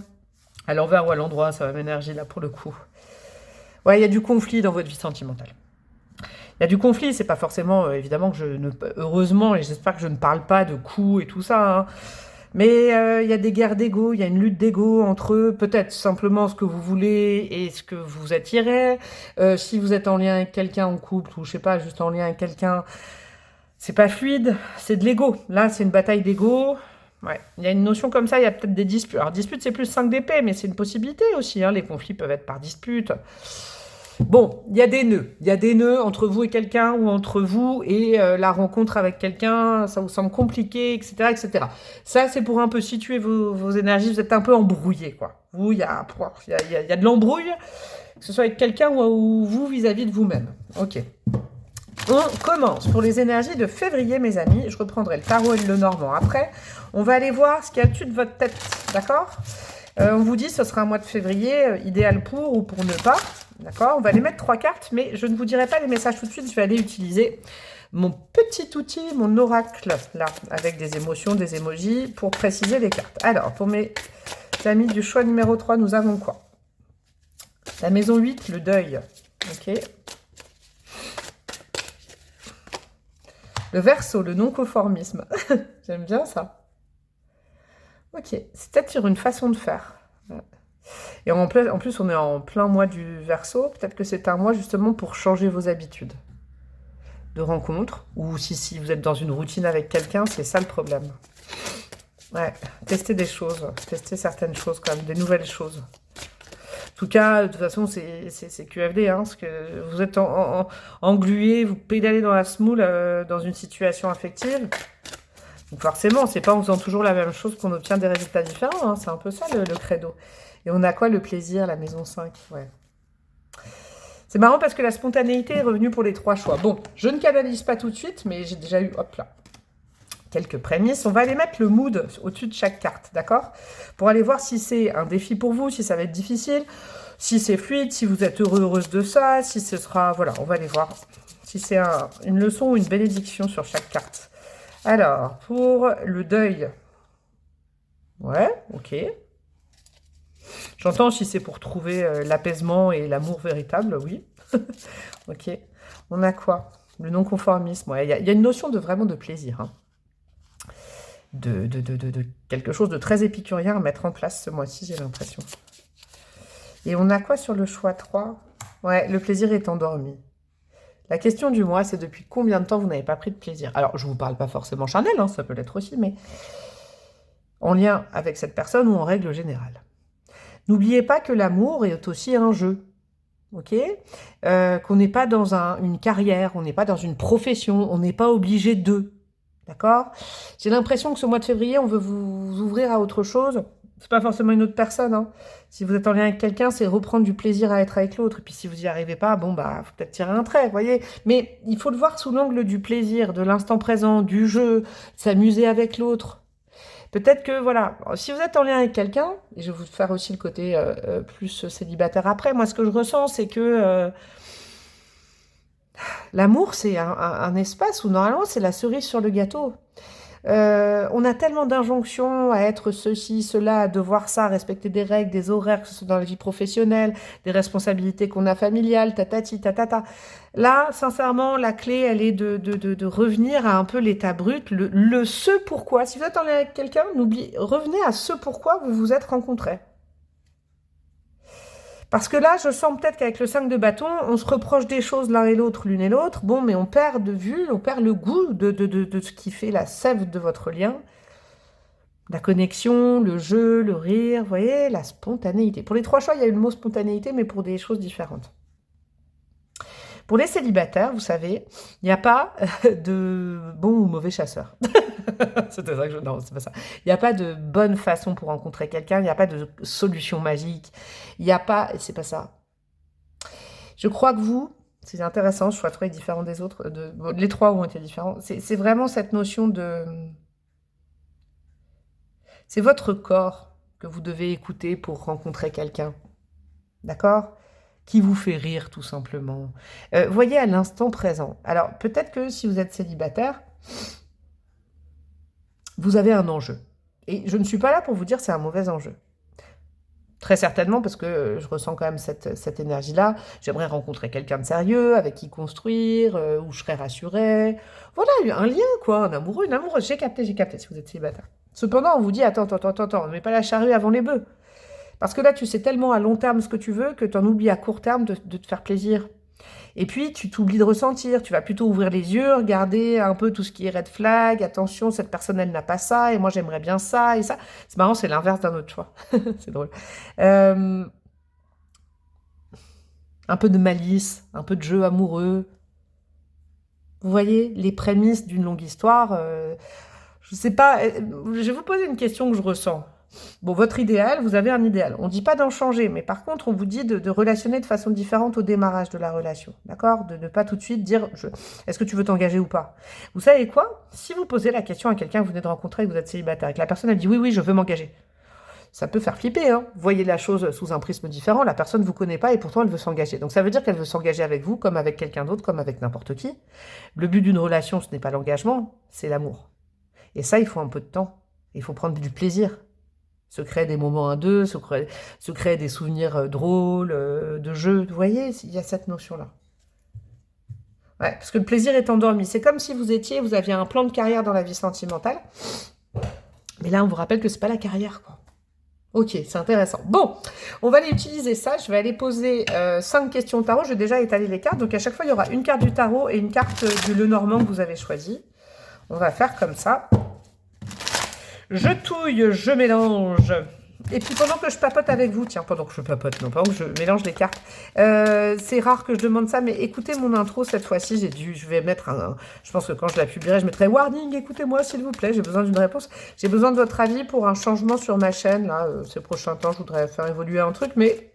À l'envers ou à l'endroit, ça va m'énergie là pour le coup. Ouais, il y a du conflit dans votre vie sentimentale. Il y a du conflit, c'est pas forcément, évidemment, que je ne... Heureusement, et j'espère que je ne parle pas de coups et tout ça, hein. Mais il y a des guerres d'ego, il y a une lutte d'ego entre eux, peut-être simplement ce que vous voulez et ce que vous attirez. Si vous êtes en lien avec quelqu'un en couple, ou je sais pas, juste en lien avec quelqu'un, c'est pas fluide, c'est de l'ego. Là, c'est une bataille d'ego. Ouais, il y a une notion comme ça, il y a peut-être des disputes. Alors, dispute, c'est plus 5 d'épée, mais c'est une possibilité aussi, hein. Les conflits peuvent être par dispute. Bon, il y a des nœuds. Il y a des nœuds entre vous et quelqu'un, ou entre vous et la rencontre avec quelqu'un, ça vous semble compliqué, etc., etc. Ça, c'est pour un peu situer vos énergies, vous êtes un peu embrouillé, quoi. Vous, il y a de l'embrouille, que ce soit avec quelqu'un ou vous vis-à-vis de vous-même. Ok. On commence pour les énergies de février, mes amis. Je reprendrai le tarot et le normand après. On va aller voir ce qu'il y a dessus de votre tête, d'accord? On vous dit que ce sera un mois de février, idéal pour ou pour ne pas, d'accord? On va aller mettre 3 cartes, mais je ne vous dirai pas les messages tout de suite. Je vais aller utiliser mon petit outil, mon oracle, là, avec des émotions, des emojis, pour préciser les cartes. Alors, pour mes amis du choix numéro 3, nous avons quoi? La maison 8, le deuil, ok? Le Verseau, le non-conformisme. J'aime bien ça. Ok, c'est peut-être sur une façon de faire. Et en plus, on est en plein mois du Verseau. Peut-être que c'est un mois justement pour changer vos habitudes de rencontre. Ou si vous êtes dans une routine avec quelqu'un, c'est ça le problème. Ouais, tester des choses. Tester certaines choses quand même, des nouvelles choses. En tout cas, de toute façon, c'est QFD, hein, parce que vous êtes englué, vous pédalez dans la semoule dans une situation affective. Donc forcément, c'est pas en faisant toujours la même chose qu'on obtient des résultats différents, hein, c'est un peu ça le credo. Et on a quoi? Le plaisir, la maison 5, ouais. C'est marrant parce que la spontanéité est revenue pour les 3 choix. Bon, je ne canalise pas tout de suite, mais j'ai déjà eu, hop là, quelques prémices. On va aller mettre le mood au-dessus de chaque carte, d'accord? Pour aller voir si c'est un défi pour vous, si ça va être difficile, si c'est fluide, si vous êtes heureux, heureuse de ça, si ce sera... Voilà, on va aller voir si c'est une leçon ou une bénédiction sur chaque carte. Alors, pour le deuil... Ouais, ok. J'entends si c'est pour trouver l'apaisement et l'amour véritable, oui. Ok. On a quoi? Le non-conformisme. Ouais, il y a une notion de vraiment de plaisir, hein. De quelque chose de très épicurien à mettre en place ce mois-ci, j'ai l'impression. Et on a quoi sur le choix 3? Ouais, le plaisir est endormi. La question du mois, c'est depuis combien de temps vous n'avez pas pris de plaisir? Alors, je ne vous parle pas forcément charnel, hein, ça peut l'être aussi, mais en lien avec cette personne ou en règle générale. N'oubliez pas que l'amour est aussi un jeu, ok? Qu'on n'est pas dans une carrière, on n'est pas dans une profession, on n'est pas obligé de, d'accord? J'ai l'impression que ce mois de février, on veut vous ouvrir à autre chose. C'est pas forcément une autre personne, hein. Si vous êtes en lien avec quelqu'un, c'est reprendre du plaisir à être avec l'autre. Et puis si vous n'y arrivez pas, bon, bah, faut peut-être tirer un trait, vous voyez. Mais il faut le voir sous l'angle du plaisir, de l'instant présent, du jeu, s'amuser avec l'autre. Peut-être que, voilà, si vous êtes en lien avec quelqu'un, et je vais vous faire aussi le côté plus célibataire après, moi, ce que je ressens, c'est que l'amour, c'est un espace où, normalement, c'est la cerise sur le gâteau. On a tellement d'injonctions à être ceci, cela, à devoir ça, à respecter des règles, des horaires, que ce soit dans la vie professionnelle, des responsabilités qu'on a familiales, tatati, tatata. Là, sincèrement, la clé, elle est de revenir à un peu l'état brut, le ce pourquoi. Si vous êtes en lien avec quelqu'un, revenez à ce pourquoi vous vous êtes rencontrés. Parce que là, je sens peut-être qu'avec le 5 de bâton, on se reproche des choses l'un et l'autre, l'une et l'autre. Bon, mais on perd de vue, on perd le goût de ce qui fait la sève de votre lien. La connexion, le jeu, le rire, vous voyez, la spontanéité. Pour les 3 choix, il y a eu le mot spontanéité, mais pour des choses différentes. Pour les célibataires, vous savez, il n'y a pas de bon ou mauvais chasseur. C'était ça que je... Non, c'est pas ça. Il n'y a pas de bonne façon pour rencontrer quelqu'un, il n'y a pas de solution magique, il n'y a pas... C'est pas ça. Je crois que vous, c'est intéressant, je trouvais différent des autres, bon, les trois ont été différents, c'est vraiment cette notion de... C'est votre corps que vous devez écouter pour rencontrer quelqu'un, d'accord? Qui vous fait rire, tout simplement. Voyez à l'instant présent. Alors, peut-être que si vous êtes célibataire, vous avez un enjeu. Et je ne suis pas là pour vous dire que c'est un mauvais enjeu. Très certainement, parce que je ressens quand même cette énergie-là. J'aimerais rencontrer quelqu'un de sérieux, avec qui construire, où je serais rassurée. Voilà, un lien, quoi, un amoureux, une amoureuse. J'ai capté, si vous êtes célibataire. Cependant, on vous dit, attends, ne mets pas la charrue avant les bœufs. Parce que là, tu sais tellement à long terme ce que tu veux que tu en oublies à court terme de te faire plaisir. Et puis, tu t'oublies de ressentir. Tu vas plutôt ouvrir les yeux, regarder un peu tout ce qui est red flag. Attention, cette personne, elle n'a pas ça, et moi, j'aimerais bien ça, et ça. C'est marrant, c'est l'inverse d'un autre choix. C'est drôle. Un peu de malice, un peu de jeu amoureux. Vous voyez, les prémices d'une longue histoire. Je sais pas, je vais vous poser une question que je ressens. Bon, votre idéal, vous avez un idéal. On ne dit pas d'en changer, mais par contre, on vous dit de relationner de façon différente au démarrage de la relation. D'accord? De ne pas tout de suite dire est-ce que tu veux t'engager ou pas? Vous savez quoi? Si vous posez la question à quelqu'un que vous venez de rencontrer et que vous êtes célibataire, et que la personne elle dit oui, je veux m'engager, ça peut faire flipper. Hein. Vous voyez la chose sous un prisme différent, la personne ne vous connaît pas et pourtant elle veut s'engager. Donc ça veut dire qu'elle veut s'engager avec vous, comme avec quelqu'un d'autre, comme avec n'importe qui. Le but d'une relation, ce n'est pas l'engagement, c'est l'amour. Et ça, il faut un peu de temps. Il faut prendre du plaisir. Se créer des moments à deux, se créer des souvenirs drôles, de jeux. Vous voyez, il y a cette notion-là. Ouais, parce que le plaisir est endormi. C'est comme si vous aviez un plan de carrière dans la vie sentimentale. Mais là, on vous rappelle que c'est pas la carrière, quoi. Ok, c'est intéressant. Bon, on va aller utiliser ça. Je vais aller poser 5 questions au tarot. Je vais déjà étaler les cartes. Donc, à chaque fois, il y aura une carte du tarot et une carte du Lenormand que vous avez choisi. On va faire comme ça. Je touille, je mélange. Et puis pendant que je papote avec vous, tiens, pendant que je papote, non, pendant que je mélange les cartes, c'est rare que je demande ça, mais écoutez mon intro cette fois-ci, je vais mettre je pense que quand je la publierai, je mettrai warning, écoutez-moi s'il vous plaît, j'ai besoin d'une réponse. J'ai besoin de votre avis pour un changement sur ma chaîne, là, ces prochains temps, je voudrais faire évoluer un truc, mais...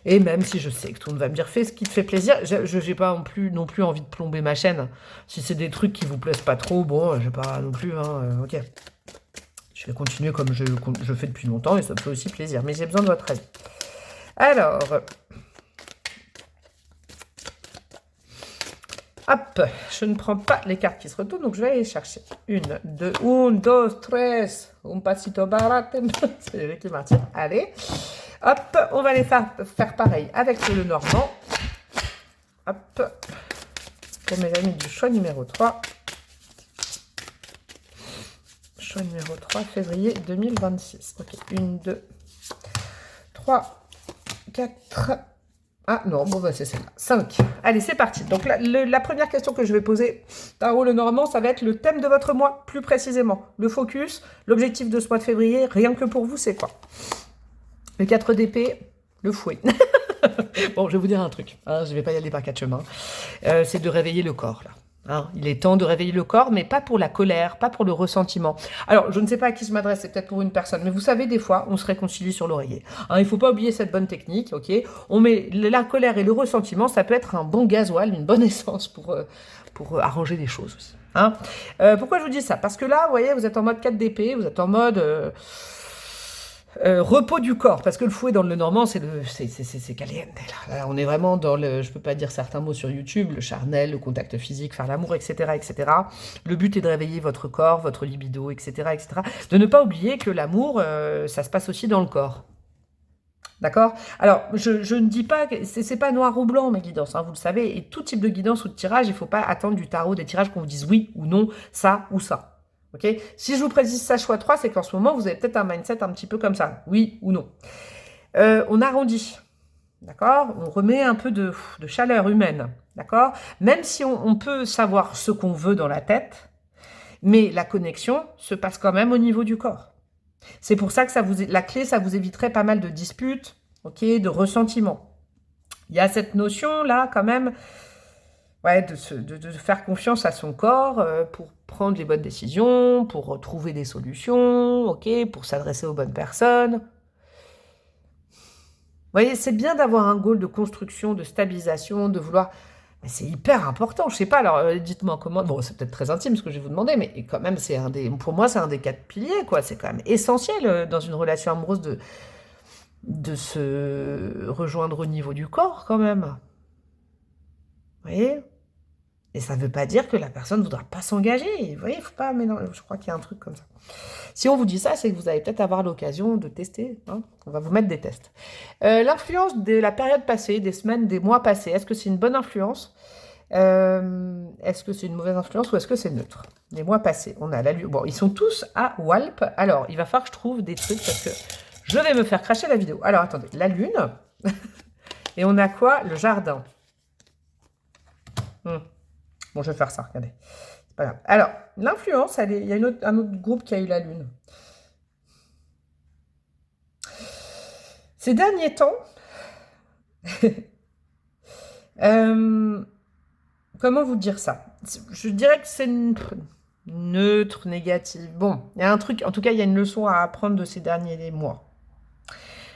Et même si je sais que tout le monde va me dire, fais ce qui te fait plaisir, je n'ai pas non plus envie de plomber ma chaîne. Si c'est des trucs qui vous plaisent pas trop, bon, j'ai pas non plus, hein, ok. Je vais continuer comme je fais depuis longtemps et ça me fait aussi plaisir. Mais j'ai besoin de votre aide. Alors, hop, je ne prends pas les cartes qui se retournent, donc je vais aller chercher. 1, 2, 3, un pasito barate. C'est Ricky Martin. Allez, hop, on va aller faire pareil avec le Lenormand. Hop, pour mes amis du choix numéro 3. Choix numéro 3, février 2026. Ok, 1, 2, 3, 4... Ah non, bon, bah, c'est celle-là. 5. Allez, c'est parti. Donc, la première question que je vais poser, tarot Lenormand, ça va être le thème de votre mois, plus précisément. Le focus, l'objectif de ce mois de février, rien que pour vous, c'est quoi? Le 4 d'épée, le fouet. Bon, je vais vous dire un truc. Hein, je ne vais pas y aller par 4 chemins. C'est de réveiller le corps, là. Hein, il est temps de réveiller le corps, mais pas pour la colère, pas pour le ressentiment. Alors, je ne sais pas à qui je m'adresse, c'est peut-être pour une personne, mais vous savez, des fois, on se réconcilie sur l'oreiller. Hein, il ne faut pas oublier cette bonne technique, ok? On met la colère et le ressentiment, ça peut être un bon gasoil, une bonne essence pour arranger les choses aussi. Hein, pourquoi je vous dis ça? Parce que là, vous voyez, vous êtes en mode 4 d'épée, vous êtes en mode... repos du corps, parce que le fouet dans le Lenormand, c'est caliente. Là, on est vraiment dans le, je peux pas dire certains mots sur YouTube, le charnel, le contact physique, faire l'amour, etc., etc. Le but est de réveiller votre corps, votre libido, etc., etc. De ne pas oublier que l'amour, ça se passe aussi dans le corps. D'accord? Alors, je ne dis pas que c'est pas noir ou blanc, mes guidances, hein, vous le savez, et tout type de guidance ou de tirage, il ne faut pas attendre du tarot des tirages qu'on vous dise oui ou non, ça ou ça. Okay, si je vous précise ça, choix 3, c'est qu'en ce moment, vous avez peut-être un mindset un petit peu comme ça, oui ou non. On arrondit, d'accord? On remet un peu de chaleur humaine, d'accord? Même si on peut savoir ce qu'on veut dans la tête, mais la connexion se passe quand même au niveau du corps. C'est pour ça que la clé, ça vous éviterait pas mal de disputes, ok, de ressentiments. Il y a cette notion-là, quand même, ouais, de faire confiance à son corps pour prendre les bonnes décisions, pour trouver des solutions, ok, pour s'adresser aux bonnes personnes. Vous voyez, c'est bien d'avoir un goal de construction, de stabilisation, de vouloir... Mais c'est hyper important, je sais pas, alors dites-moi comment... Bon, c'est peut-être très intime ce que je vais vous demander, mais quand même, c'est un des... Pour moi, c'est un des 4 piliers, quoi. C'est quand même essentiel dans une relation amoureuse de se rejoindre au niveau du corps, quand même. Vous voyez? Et ça ne veut pas dire que la personne ne voudra pas s'engager. Vous voyez, il faut pas mélanger. Je crois qu'il y a un truc comme ça. Si on vous dit ça, c'est que vous allez peut-être avoir l'occasion de tester. Hein. On va vous mettre des tests. L'influence de la période passée, des semaines, des mois passés, est-ce que c'est une bonne influence? Est-ce que c'est une mauvaise influence ou est-ce que c'est neutre? Les mois passés, on a la lune. Bon, ils sont tous à Walp. Alors, il va falloir que je trouve des trucs parce que je vais me faire cracher la vidéo. Alors, attendez. La lune. Et on a quoi? Le jardin. Bon, je vais faire ça, regardez. C'est pas grave. Alors, l'influence, il y a un autre groupe qui a eu la lune. Ces derniers temps, comment vous dire ça? Je dirais que c'est neutre, négatif. Bon, il y a un truc, en tout cas, il y a une leçon à apprendre de ces derniers mois.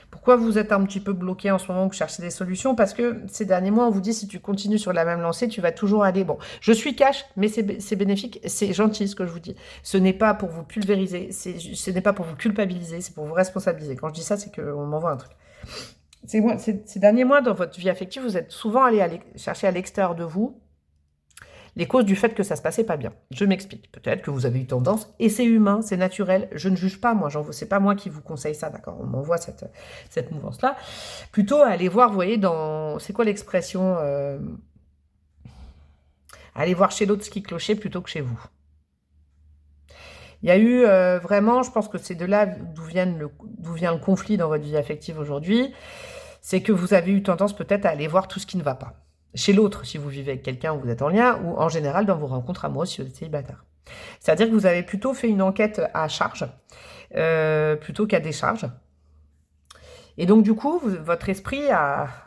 Pourquoi vous êtes un petit peu bloqué en ce moment, vous cherchez des solutions? Parce que ces derniers mois, on vous dit, si tu continues sur la même lancée, tu vas toujours aller... Bon, je suis cash, mais c'est bénéfique, c'est gentil ce que je vous dis. Ce n'est pas pour vous pulvériser, ce n'est pas pour vous culpabiliser, c'est pour vous responsabiliser. Quand je dis ça, c'est qu'on m'envoie un truc. Ces derniers mois, dans votre vie affective, vous êtes souvent allé chercher à l'extérieur de vous les causes du fait que ça se passait pas bien. Je m'explique. Peut-être que vous avez eu tendance, et c'est humain, c'est naturel. Je ne juge pas, moi, c'est pas moi qui vous conseille ça, d'accord? On m'envoie cette mouvance-là. Plutôt à aller voir, vous voyez, c'est quoi l'expression aller voir chez l'autre ce qui clochait plutôt que chez vous. Il y a eu vraiment, je pense que c'est de là d'où vient le conflit dans votre vie affective aujourd'hui, c'est que vous avez eu tendance peut-être à aller voir tout ce qui ne va pas. Chez l'autre, si vous vivez avec quelqu'un où vous êtes en lien, ou en général dans vos rencontres amoureuses si vous êtes célibataire. C'est-à-dire que vous avez plutôt fait une enquête à charge, plutôt qu'à décharge. Et donc du coup, votre esprit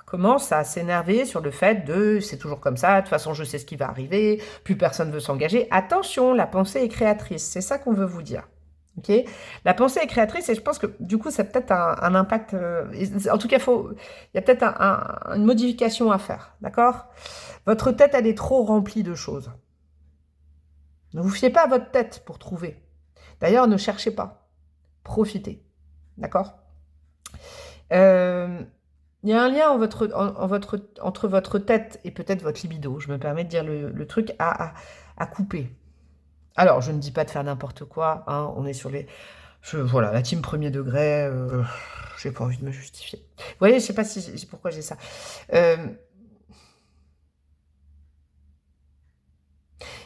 commence à s'énerver sur le fait de « c'est toujours comme ça, de toute façon je sais ce qui va arriver, plus personne ne veut s'engager ». Attention, la pensée est créatrice, c'est ça qu'on veut vous dire. Okay, la pensée est créatrice et je pense que du coup, ça a peut-être un impact. En tout cas, il y a peut-être une modification à faire. D'accord? Votre tête, elle est trop remplie de choses. Ne vous fiez pas à votre tête pour trouver. D'ailleurs, ne cherchez pas. Profitez. D'accord? Il y a un lien entre votre tête et peut-être votre libido. Je me permets de dire le truc à couper. Alors, je ne dis pas de faire n'importe quoi, hein, on est sur voilà, la team premier degré, j'ai pas envie de me justifier. Vous voyez, je sais pas pourquoi j'ai ça. Il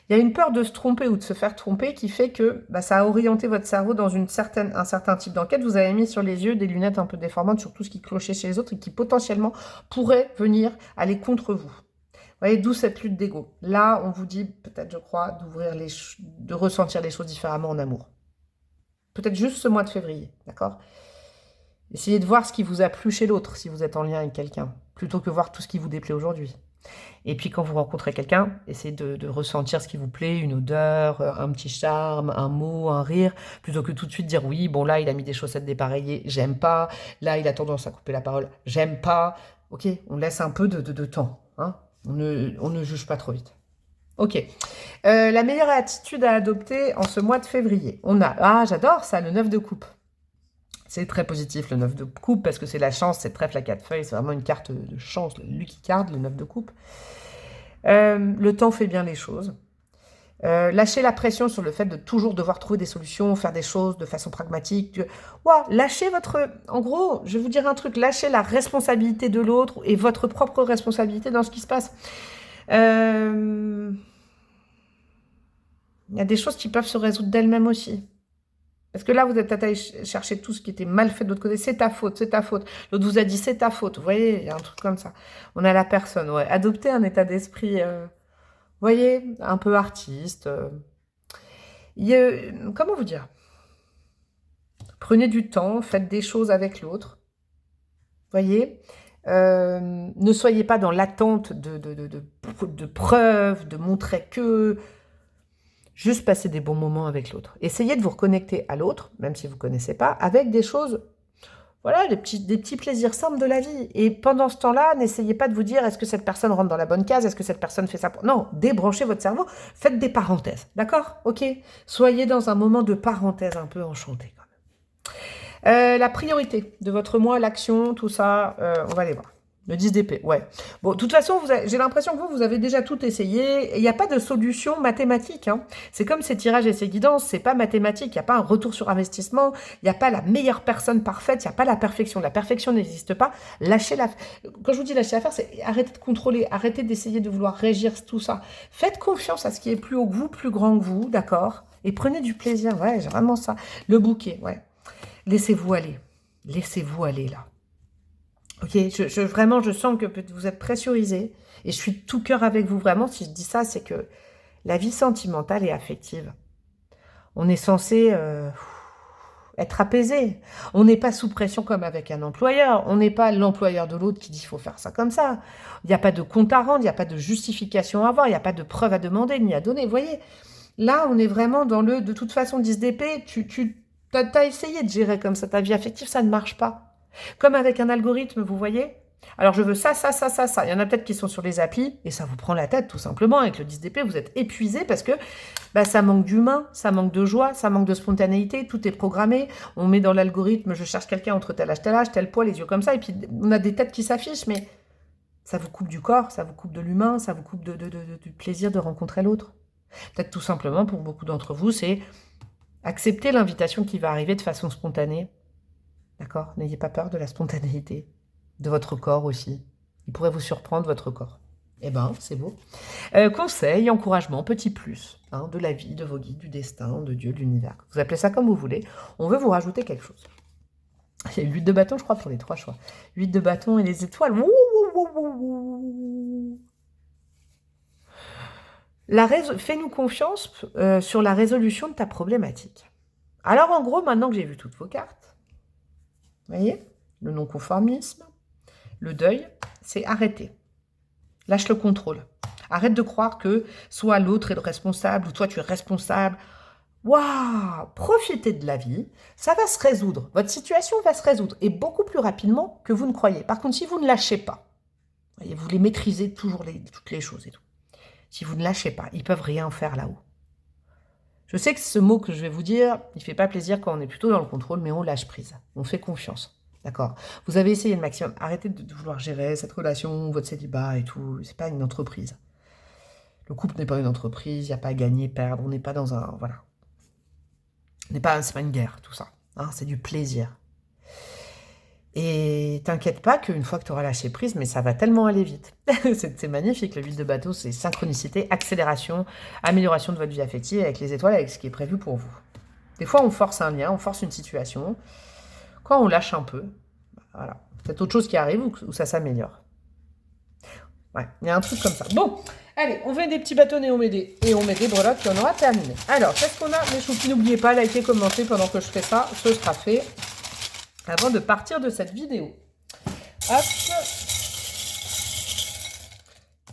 y a une peur de se tromper ou de se faire tromper qui fait que ça a orienté votre cerveau dans un certain type d'enquête. Vous avez mis sur les yeux des lunettes un peu déformantes sur tout ce qui clochait chez les autres et qui potentiellement pourrait venir aller contre vous. Vous voyez, d'où cette lutte d'ego. Là, on vous dit, peut-être, je crois, de ressentir les choses différemment en amour. Peut-être juste ce mois de février, d'accord? Essayez de voir ce qui vous a plu chez l'autre, si vous êtes en lien avec quelqu'un, plutôt que voir tout ce qui vous déplaît aujourd'hui. Et puis, quand vous rencontrez quelqu'un, essayez de ressentir ce qui vous plaît, une odeur, un petit charme, un mot, un rire, plutôt que tout de suite dire, oui, bon, là, il a mis des chaussettes dépareillées, j'aime pas. Là, il a tendance à couper la parole, j'aime pas. Ok, on laisse un peu de temps, hein? On ne juge pas trop vite. Ok. La meilleure attitude à adopter en ce mois de février. On a, ah j'adore ça, le 9 de coupe. C'est très positif le 9 de coupe parce que c'est la chance, c'est trèfle à 4 feuilles, c'est vraiment une carte de chance, le lucky card, le 9 de coupe. Le temps fait bien les choses. Lâchez la pression sur le fait de toujours devoir trouver des solutions, faire des choses de façon pragmatique. Lâchez en gros, je vais vous dire un truc, lâchez la responsabilité de l'autre et votre propre responsabilité dans ce qui se passe. Il y a des choses qui peuvent se résoudre d'elles-mêmes aussi. Parce que là, vous êtes peut-être allé chercher tout ce qui était mal fait de l'autre côté. C'est ta faute, c'est ta faute. L'autre vous a dit, c'est ta faute. Vous voyez, il y a un truc comme ça. On a la personne, ouais. Adoptez un état d'esprit, vous voyez, un peu artiste. Comment vous dire? Prenez du temps, faites des choses avec l'autre. Vous voyez? Ne soyez pas dans l'attente de preuves, de montrer que... Juste passer des bons moments avec l'autre. Essayez de vous reconnecter à l'autre, même si vous ne connaissez pas, avec des choses, voilà, des petits plaisirs simples de la vie. Et pendant ce temps-là, n'essayez pas de vous dire, est-ce que cette personne rentre dans la bonne case, est-ce que cette personne fait ça pour... Non, débranchez votre cerveau, faites des parenthèses, d'accord? Ok? Soyez dans un moment de parenthèse un peu enchanté, quand même. La priorité de votre mois, l'action, tout ça, on va les voir. Le 10 d'épée, ouais. Bon, de toute façon, j'ai l'impression que vous avez déjà tout essayé. Il n'y a pas de solution mathématique. Hein. C'est comme ces tirages et ces guidances, c'est pas mathématique. Il n'y a pas un retour sur investissement. Il n'y a pas la meilleure personne parfaite. Il n'y a pas la perfection. La perfection n'existe pas. Lâchez la... Quand je vous dis lâcher l'affaire, c'est arrêtez de contrôler, arrêtez d'essayer de vouloir régir tout ça. Faites confiance à ce qui est plus haut que vous, plus grand que vous, d'accord? Et prenez du plaisir, ouais, j'ai vraiment ça. Le bouquet, ouais. Laissez-vous aller. Laissez-vous aller, là. Ok, vraiment, je sens que vous êtes pressurisé et je suis de tout cœur avec vous. Vraiment, si je dis ça, c'est que la vie sentimentale et affective, on est censé être apaisé. On n'est pas sous pression comme avec un employeur. On n'est pas l'employeur de l'autre qui dit qu'il faut faire ça comme ça. Il n'y a pas de compte à rendre, il n'y a pas de justification à avoir, il n'y a pas de preuve à demander ni à donner. Vous voyez, là, on est vraiment dans le... De toute façon, 10 d'épée, t'as essayé de gérer comme ça ta vie affective, ça ne marche pas. Comme avec un algorithme, vous voyez. Alors, je veux ça, ça, ça, ça, ça. Il y en a peut-être qui sont sur les applis, et ça vous prend la tête, tout simplement. Avec le 10 d'épée, vous êtes épuisé parce que ça manque d'humain, ça manque de joie, ça manque de spontanéité, tout est programmé. On met dans l'algorithme, je cherche quelqu'un entre tel âge, tel poids, les yeux comme ça, et puis on a des têtes qui s'affichent, mais ça vous coupe du corps, ça vous coupe de l'humain, ça vous coupe du plaisir de rencontrer l'autre. Peut-être tout simplement, pour beaucoup d'entre vous, c'est accepter l'invitation qui va arriver de façon spontanée. D'accord? N'ayez pas peur de la spontanéité, de votre corps aussi. Il pourrait vous surprendre, votre corps. Eh ben, c'est beau. Conseil, encouragement, petit plus, hein, de la vie, de vos guides, du destin, de Dieu, de l'univers. Vous appelez ça comme vous voulez. On veut vous rajouter quelque chose. Il y a 8 de bâton, je crois, pour les 3 choix. 8 de bâton et les étoiles. Fais-nous confiance sur la résolution de ta problématique. Alors, en gros, maintenant que j'ai vu toutes vos cartes, vous voyez, le non-conformisme, le deuil, c'est arrêter. Lâche le contrôle. Arrête de croire que soit l'autre est le responsable ou toi tu es responsable. Waouh! Profitez de la vie, ça va se résoudre. Votre situation va se résoudre et beaucoup plus rapidement que vous ne croyez. Par contre, si vous ne lâchez pas, vous les maîtrisez toujours toutes les choses et tout. Si vous ne lâchez pas, ils ne peuvent rien faire là-haut. Je sais que ce mot que je vais vous dire, il ne fait pas plaisir quand on est plutôt dans le contrôle, mais on lâche prise. On fait confiance. D'accord? Vous avez essayé le maximum. Arrêtez de vouloir gérer cette relation, votre célibat et tout. C'est pas une entreprise. Le couple n'est pas une entreprise. Il n'y a pas à gagner, perdre. On n'est pas dans un... Voilà. C'est pas une guerre, tout ça. Hein, c'est du plaisir. Et t'inquiète pas qu'une fois que tu auras lâché prise, mais ça va tellement aller vite. C'est magnifique, le 8 de bateau, c'est synchronicité, accélération, amélioration de votre vie affective avec les étoiles, avec ce qui est prévu pour vous. Des fois, on force un lien, on force une situation. Quand on lâche un peu, voilà, peut-être autre chose qui arrive ou ça s'améliore. Ouais, il y a un truc comme ça. Bon, allez, on met des petits bâtonnets, on met des breloques et on aura terminé. Alors, qu'est-ce qu'on a, mes choupis? N'oubliez pas, likez, commentez pendant que je fais ça. Ce sera fait avant de partir de cette vidéo. Hop.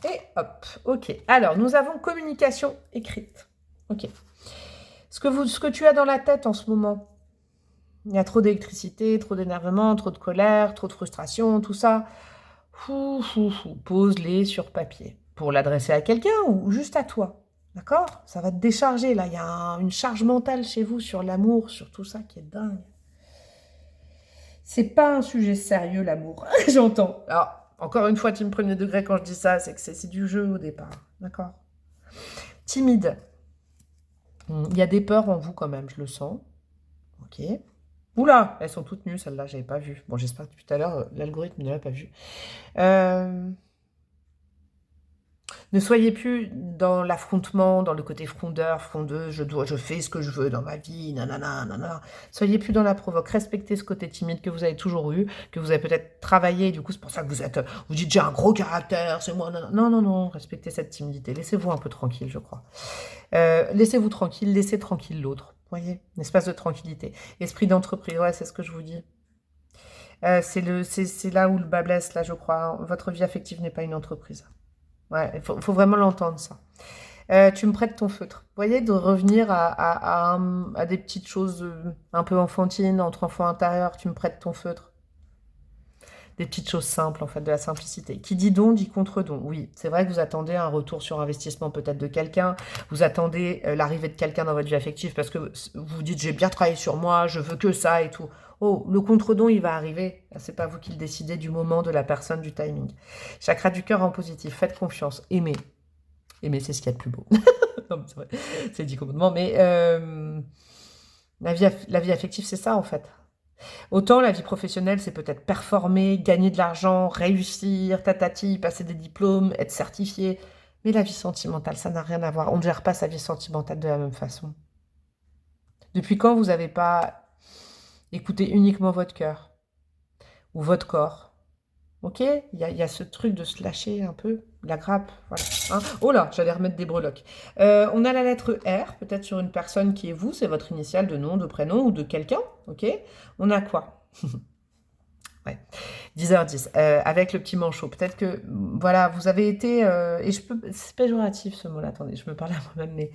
Et hop. Ok. Alors, nous avons communication écrite. Ok. Ce que tu as dans la tête en ce moment, il y a trop d'électricité, trop d'énervement, trop de colère, trop de frustration, tout ça. Pose-les sur papier. Pour l'adresser à quelqu'un ou juste à toi. D'accord? Ça va te décharger, là. Il y a une charge mentale chez vous sur l'amour, sur tout ça qui est dingue. C'est pas un sujet sérieux, l'amour. J'entends. Alors, encore une fois, team premier degré, quand je dis ça, c'est que c'est du jeu au départ. D'accord? Timide. Il y a des peurs en vous quand même, je le sens. Ok. Oula, elles sont toutes nues, celles-là, j'avais pas vu. Bon, j'espère que tout à l'heure, l'algorithme ne l'a pas vu. Ne soyez plus dans l'affrontement, dans le côté frondeur, frondeuse, je fais ce que je veux dans ma vie, nanana, nanana. Soyez plus dans la provoque, respectez ce côté timide que vous avez toujours eu, que vous avez peut-être travaillé, et du coup c'est pour ça que vous dites j'ai un gros caractère, c'est moi, nanana. Non, non, non, respectez cette timidité, laissez-vous un peu tranquille, je crois. Laissez-vous tranquille, laissez tranquille l'autre, voyez, un espace de tranquillité. Esprit d'entreprise, ouais, c'est ce que je vous dis. C'est là où le bas blesse, là, je crois. Votre vie affective n'est pas une entreprise. Ouais, faut vraiment l'entendre, ça. Tu me prêtes ton feutre. Vous voyez, de revenir à des petites choses un peu enfantines, entre enfants intérieurs, tu me prêtes ton feutre. Des petites choses simples, en fait, de la simplicité. Qui dit don, dit contre-don. Oui, c'est vrai que vous attendez un retour sur investissement peut-être de quelqu'un, vous attendez l'arrivée de quelqu'un dans votre vie affective parce que vous vous dites, j'ai bien travaillé sur moi, je veux que ça et tout. Oh, le contre-don, il va arriver. C'est pas vous qui le décidez du moment, de la personne, du timing. Chakra du cœur en positif, faites confiance, aimez. Aimer, c'est ce qu'il y a de plus beau. Non, c'est vrai, c'est dit complètement. Mais la vie affective, c'est ça, en fait. Autant la vie professionnelle, c'est peut-être performer, gagner de l'argent, réussir, tatati, passer des diplômes, être certifié. Mais la vie sentimentale, ça n'a rien à voir. On ne gère pas sa vie sentimentale de la même façon. Depuis quand vous n'avez pas écouté uniquement votre cœur ou votre corps? Ok, il y a ce truc de se lâcher un peu, la grappe, voilà. Hein. Oh là, j'allais remettre des breloques. On a la lettre R, peut-être sur une personne qui est vous, c'est votre initiale de nom, de prénom ou de quelqu'un, ok. On a quoi? Ouais, 10h10, avec le petit manchot. Peut-être que, voilà, vous avez été, et c'est péjoratif ce mot-là, attendez, je me parle à moi-même, mais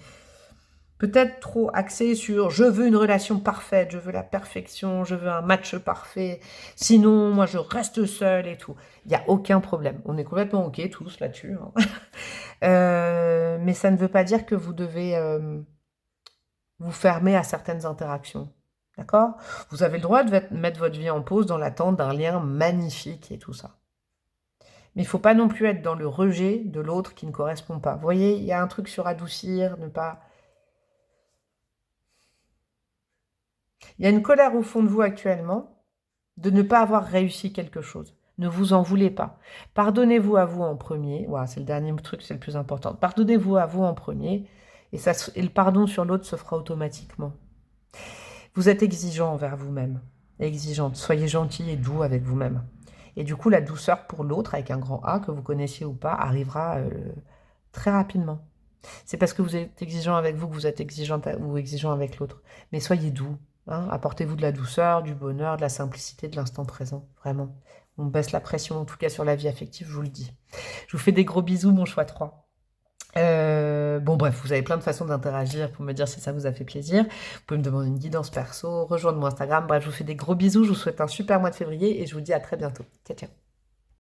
peut-être trop axé sur je veux une relation parfaite, je veux la perfection, je veux un match parfait, sinon moi je reste seule et tout. Il n'y a aucun problème. On est complètement OK tous là-dessus. Hein. Mais ça ne veut pas dire que vous devez vous fermer à certaines interactions. D'accord? Vous avez le droit de mettre votre vie en pause dans l'attente d'un lien magnifique et tout ça. Mais il ne faut pas non plus être dans le rejet de l'autre qui ne correspond pas. Vous voyez, il y a un truc sur adoucir, ne pas... Il y a une colère au fond de vous actuellement de ne pas avoir réussi quelque chose. Ne vous en voulez pas. Pardonnez-vous à vous en premier. Voilà, c'est le dernier truc, c'est le plus important. Pardonnez-vous à vous en premier et le pardon sur l'autre se fera automatiquement. Vous êtes exigeant envers vous-même. Exigeante. Soyez gentil et doux avec vous-même. Et du coup, la douceur pour l'autre, avec un grand A, que vous connaissiez ou pas, arrivera très rapidement. C'est parce que vous êtes exigeant avec vous que vous êtes exigeante ou exigeant avec l'autre. Mais soyez doux. Hein, apportez-vous de la douceur, du bonheur, de la simplicité, de l'instant présent. Vraiment. On baisse la pression, en tout cas sur la vie affective, je vous le dis. Je vous fais des gros bisous, mon choix 3. Bon bref, vous avez plein de façons d'interagir pour me dire si ça vous a fait plaisir. Vous pouvez me demander une guidance perso, rejoindre mon Instagram. Bref, je vous fais des gros bisous. Je vous souhaite un super mois de février et je vous dis à très bientôt. Ciao, ciao.